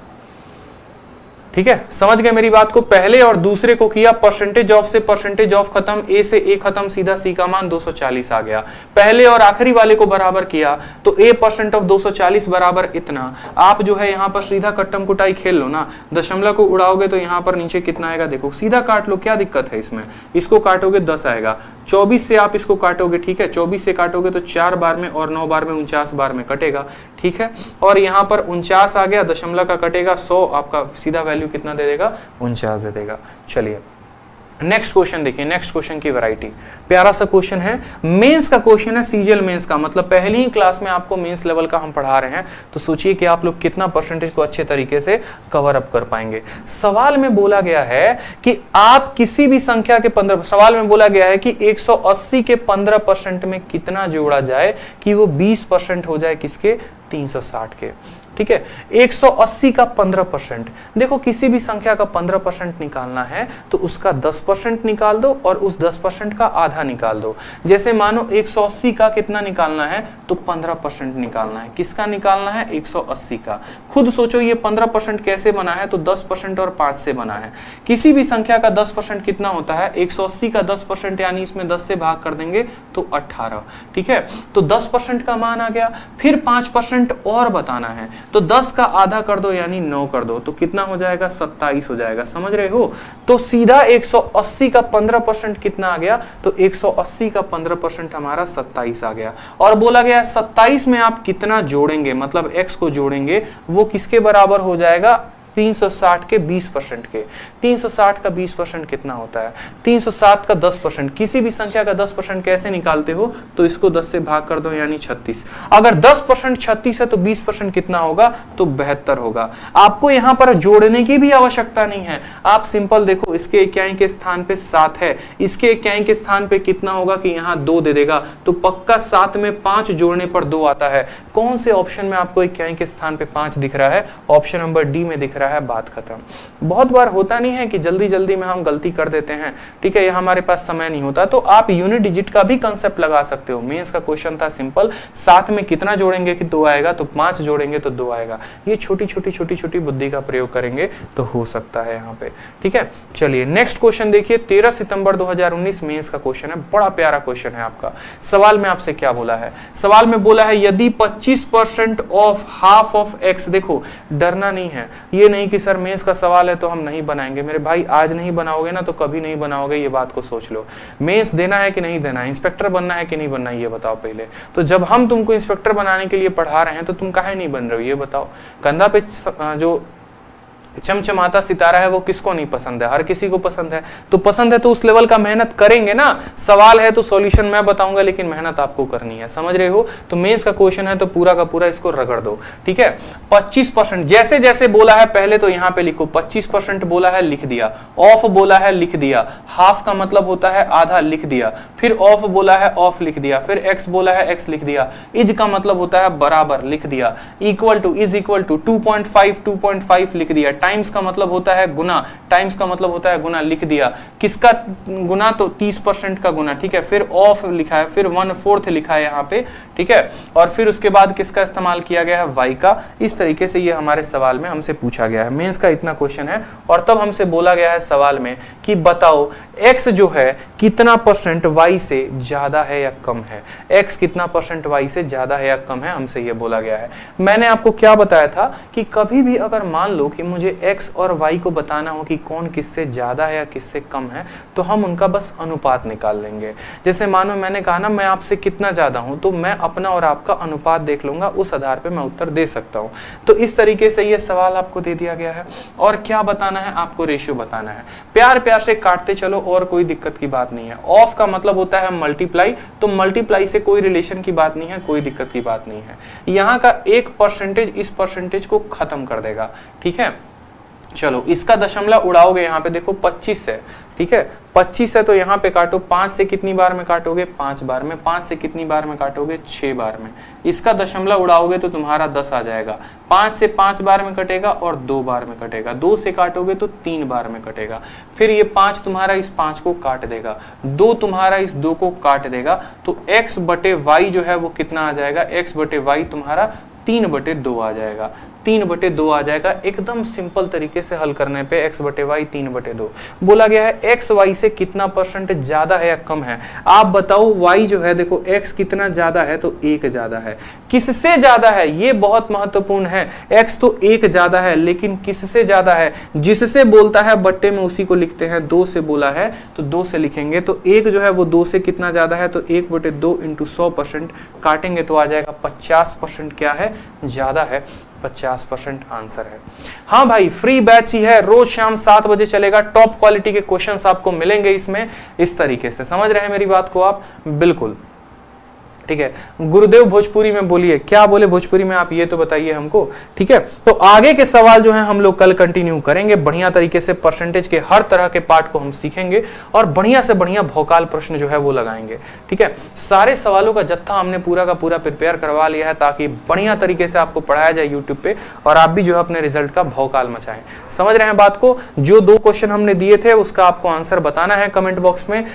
S1: ठीक है, समझ गए मेरी बात को। पहले और दूसरे को किया, परसेंटेज ऑफ से परसेंटेज ऑफ खत्म, A से A खत्म, सीधा C का मान 240 आ गया। पहले और आखिरी वाले को बराबर किया तो A% ऑफ 240 बराबर इतना। आप जो है यहाँ पर सीधा कट्टम कुटाई खेल लो ना, दशमलव को उड़ाओगे तो यहाँ पर नीचे कितना आएगा, देखो सीधा काट लो, क्या दिक्कत है इसमें। इसको काटोगे 10 आएगा, 24 से आप इसको काटोगे। ठीक है, 24 से काटोगे तो 4 बार में और 9 बार में 49 बार में कटेगा। ठीक है, और यहाँ पर 49 आ गया, दशमलव का कटेगा 100, आपका सीधा वैल्यू कितना दे देगा, 49 दे देगा। चलिए नेक्स्ट क्वेश्चन देखिए। नेक्स्ट क्वेश्चन की वैरायटी प्यारा सा क्वेश्चन है, मेंस का क्वेश्चन है, सीजीएल मेंस का। मतलब पहली ही क्लास में आपको मेंस लेवल का हम पढ़ा रहे हैं, तो सोचिए कि आप लोग कितना परसेंटेज को अच्छे तरीके से कवर अप कर पाएंगे। सवाल में बोला गया है कि आप किसी भी संख्या के 15, सवाल में बोला गया है कि 180 के 15% में कितना जोड़ा जाए कि वो 20% हो जाए किसके, 360 के। ठीक है, 180 का 15%, देखो किसी भी संख्या का 15% निकालना है तो उसका 10% निकाल दो और उस 10% का आधा निकाल दो। जैसे मानो 180 का कितना निकालना है, तो 15% निकालना है। किसका निकालना है, 180 का। खुद सोचो ये 15% कैसे बना है, तो 10% और 5 से बना है। किसी भी संख्या का 10% कितना होता है, 180 का 10%, यानी इसमें 10 से भाग कर देंगे तो 18। ठीक है, तो 10% का मान आ गया। फिर 5% और बताना है, तो 10 का आधा कर दो यानी 9 कर दो, तो कितना हो जाएगा, 27 हो जाएगा। समझ रहे हो, तो सीधा 180 का 15% कितना आ गया, तो 180 का 15% हमारा 27 आ गया। और बोला गया 27 में आप कितना जोड़ेंगे, मतलब x को जोड़ेंगे, वो किसके बराबर हो जाएगा, 360 के 20% के। 360 का 20% कितना होता है? 307 का 10%। किसी भी संख्या का 10% कैसे निकालते हो? तो इसको 10 से भाग कर दो, यानी 36। अगर 10% 36 है तो 20% कितना होगा? तो 72 होगा। आपको यहां पर जोड़ने की भी आवश्यकता नहीं है, आप सिंपल देखो, इसके इकाई के स्थान पे 7 है, इसके इकाई के स्थान पे कितना होगा कि यहाँ 2 दे देगा, तो पक्का 7 में 5 जोड़ने पर 2 आता है। कौन से ऑप्शन में आपको इकाई के स्थान पे 5 दिख रहा है? ऑप्शन नंबर डी में दिख रहा है। बात खत्म। बहुत बार होता नहीं है कि जल्दी जल्दी में हम गलती कर देते हैं, ठीक है, ये हमारे पास समय नहीं होता, तो आप यूनिट डिजिट का भी कंसेप्ट लगा सकते हो। मेंस का क्वेश्चन था सिंपल, 7 में कितना जोड़ेंगे कि 2 आएगा, तो 5 जोड़ेंगे तो 2 आएगा। ये छोटी छोटी बुद्धि का प्रयोग करेंगे तो हो सकता है यहाँ पे, ठीक है। चलिए नेक्स्ट क्वेश्चन देखिए, 13 सितंबर 2019 मेंस का क्वेश्चन है, बड़ा प्यारा क्वेश्चन है आपका। सवाल में आपसे क्या बोला है? सवाल में बोला है यदि 25% ऑफ हाफ ऑफ एक्स, देखो डरना नहीं है, ये नहीं कि सर मेंस का सवाल है तो हम नहीं बनाएंगे। मेरे भाई आज नहीं बनाओगे ना तो कभी नहीं बनाओगे, ये बात को सोच लो। मेंस देना है कि नहीं देना है, इंस्पेक्टर बनना है कि नहीं बनना है, ये बताओ पहले। तो जब हम तुमको इंस्पेक्टर बनाने के लिए पढ़ा रहे हैं तो तुम काहे नहीं बन रहे हो, ये बताओ। कंधा पे जो चमचमाता सितारा है वो किसको नहीं पसंद है? हर किसी को पसंद है। तो पसंद है तो उस लेवल का मेहनत करेंगे ना। सवाल है तो सॉल्यूशन मैं बताऊंगा, लेकिन मेहनत आपको करनी है, समझ रहे हो। तो मेंस का क्वेश्चन है तो पूरा का पूरा इसको रगड़ दो, ठीक है। 25% जैसे जैसे बोला है पहले तो यहाँ पे लिखो, 25% बोला है लिख दिया, ऑफ बोला है लिख दिया, हाफ का मतलब होता है आधा लिख दिया, फिर ऑफ बोला है ऑफ लिख दिया, फिर एक्स बोला है एक्स लिख दिया, इज का मतलब होता है बराबर लिख दिया, equal to is equal to 2.5 लिख दिया, टाइम्स का मतलब होता है गुना, टाइम्स का मतलब होता है गुना लिख दिया, किसका गुना? तो 30% का गुना, ठीक है। फिर ऑफ लिखा है, फिर 1/4 लिखा है यहाँ पे, ठीक है। और फिर उसके बाद किसका इस्तेमाल किया गया है? वाई का। इस तरीके से ये हमारे सवाल में हमसे पूछा गया है। मेंस का इतना क्वेश्चन है और तब हमसे बोला गया है सवाल में कि बताओ एक्स जो है कितना परसेंट वाई से ज्यादा है या कम है। एक्स कितना परसेंट वाई से ज्यादा है या कम है, हमसे ये बोला गया है। मैंने आपको क्या बताया था कि कभी भी अगर मान लो कि मुझे x और y को बताना हो कि कौन किससे ज्यादा है या किससे कम है, तो हम उनका बस अनुपात निकाल लेंगे। जैसे मानो मैंने कहा ना मैं आपसे कितना ज्यादा हूं, तो मैं अपना और आपका अनुपात देख लूंगा, उस आधार पे मैं उत्तर दे सकता हूं। तो इस तरीके से ये सवाल आपको दे दिया गया है। और क्या बताना है? आपको रेशियो बताना है। प्यार प्यार से काटते चलो और कोई दिक्कत की बात नहीं है। ऑफ का मतलब होता है मल्टीप्लाई, तो मल्टीप्लाई से कोई रिलेशन की बात नहीं है, कोई दिक्कत की बात नहीं है। यहाँ का 1% इस परसेंटेज को खत्म कर देगा, ठीक है। चलो इसका दशमलव उड़ाओगे, यहाँ पे देखो 25 है, ठीक है। 25 है तो यहाँ पे काटो, 5 से कितनी बार में काटोगे? 5 बार में। 5 से कितनी बार में काटोगे? 6 बार में। इसका दशमलव उड़ाओगे तो तुम्हारा 10 आ जाएगा। 5 से 5 बार में कटेगा और 2 बार में कटेगा। 2 से काटोगे तो 3 बार में कटेगा। फिर ये 5 तुम्हारा इस 5 को काट देगा, 2 तुम्हारा इस 2 को काट देगा, तो x बटे वाई जो है वो कितना आ जाएगा? x बटे वाई तुम्हारा 3/2 आ जाएगा। 3/2 आ जाएगा। एकदम सिंपल तरीके से हल करने पे x बटे वाई 3/2 बोला गया है। x y से कितना परसेंट ज्यादा है या कम है? आप बताओ। y जो है देखो x कितना ज्यादा है? तो 1 ज्यादा है। किससे ज्यादा है? ये बहुत महत्वपूर्ण है। x तो 1 ज्यादा है, लेकिन किससे ज्यादा है? जिससे बोलता है बट्टे में उसी को लिखते हैं। 2 से बोला है तो 2 से लिखेंगे। तो 1 जो है वो 2 से कितना ज्यादा है? तो 1/2 × 100% काटेंगे तो आ जाएगा 50% क्या है? ज्यादा है। 50% आंसर है। हाँ भाई, फ्री बैच ही है, रोज शाम 7 बजे चलेगा। टॉप क्वालिटी के क्वेश्चंस आपको मिलेंगे इसमें। इस तरीके से समझ रहे हैं मेरी बात को आप? बिल्कुल ठीक है। गुरुदेव भोजपुरी में बोलिए, क्या बोले भोजपुरी में आप ये तो बताइए हमको, ठीक है। तो आगे के सवाल जो है हम लोग कल कंटिन्यू करेंगे बढ़िया तरीके से। परसेंटेज के हर तरह के पार्ट को हम सीखेंगे और बढ़िया से बढ़िया भौकाल प्रश्न जो है वो लगाएंगे, ठीक है। सारे सवालों का जत्था हमने पूरा का पूरा प्रिपेयर करवा लिया है ताकि बढ़िया तरीके से आपको पढ़ाया जाए यूट्यूब पे और आप भी जो है अपने रिजल्ट का भौकाल मचाएं। समझ रहे हैं बात को? जो 2 क्वेश्चन हमने दिए थे उसका आपको आंसर बताना है कमेंट बॉक्स में।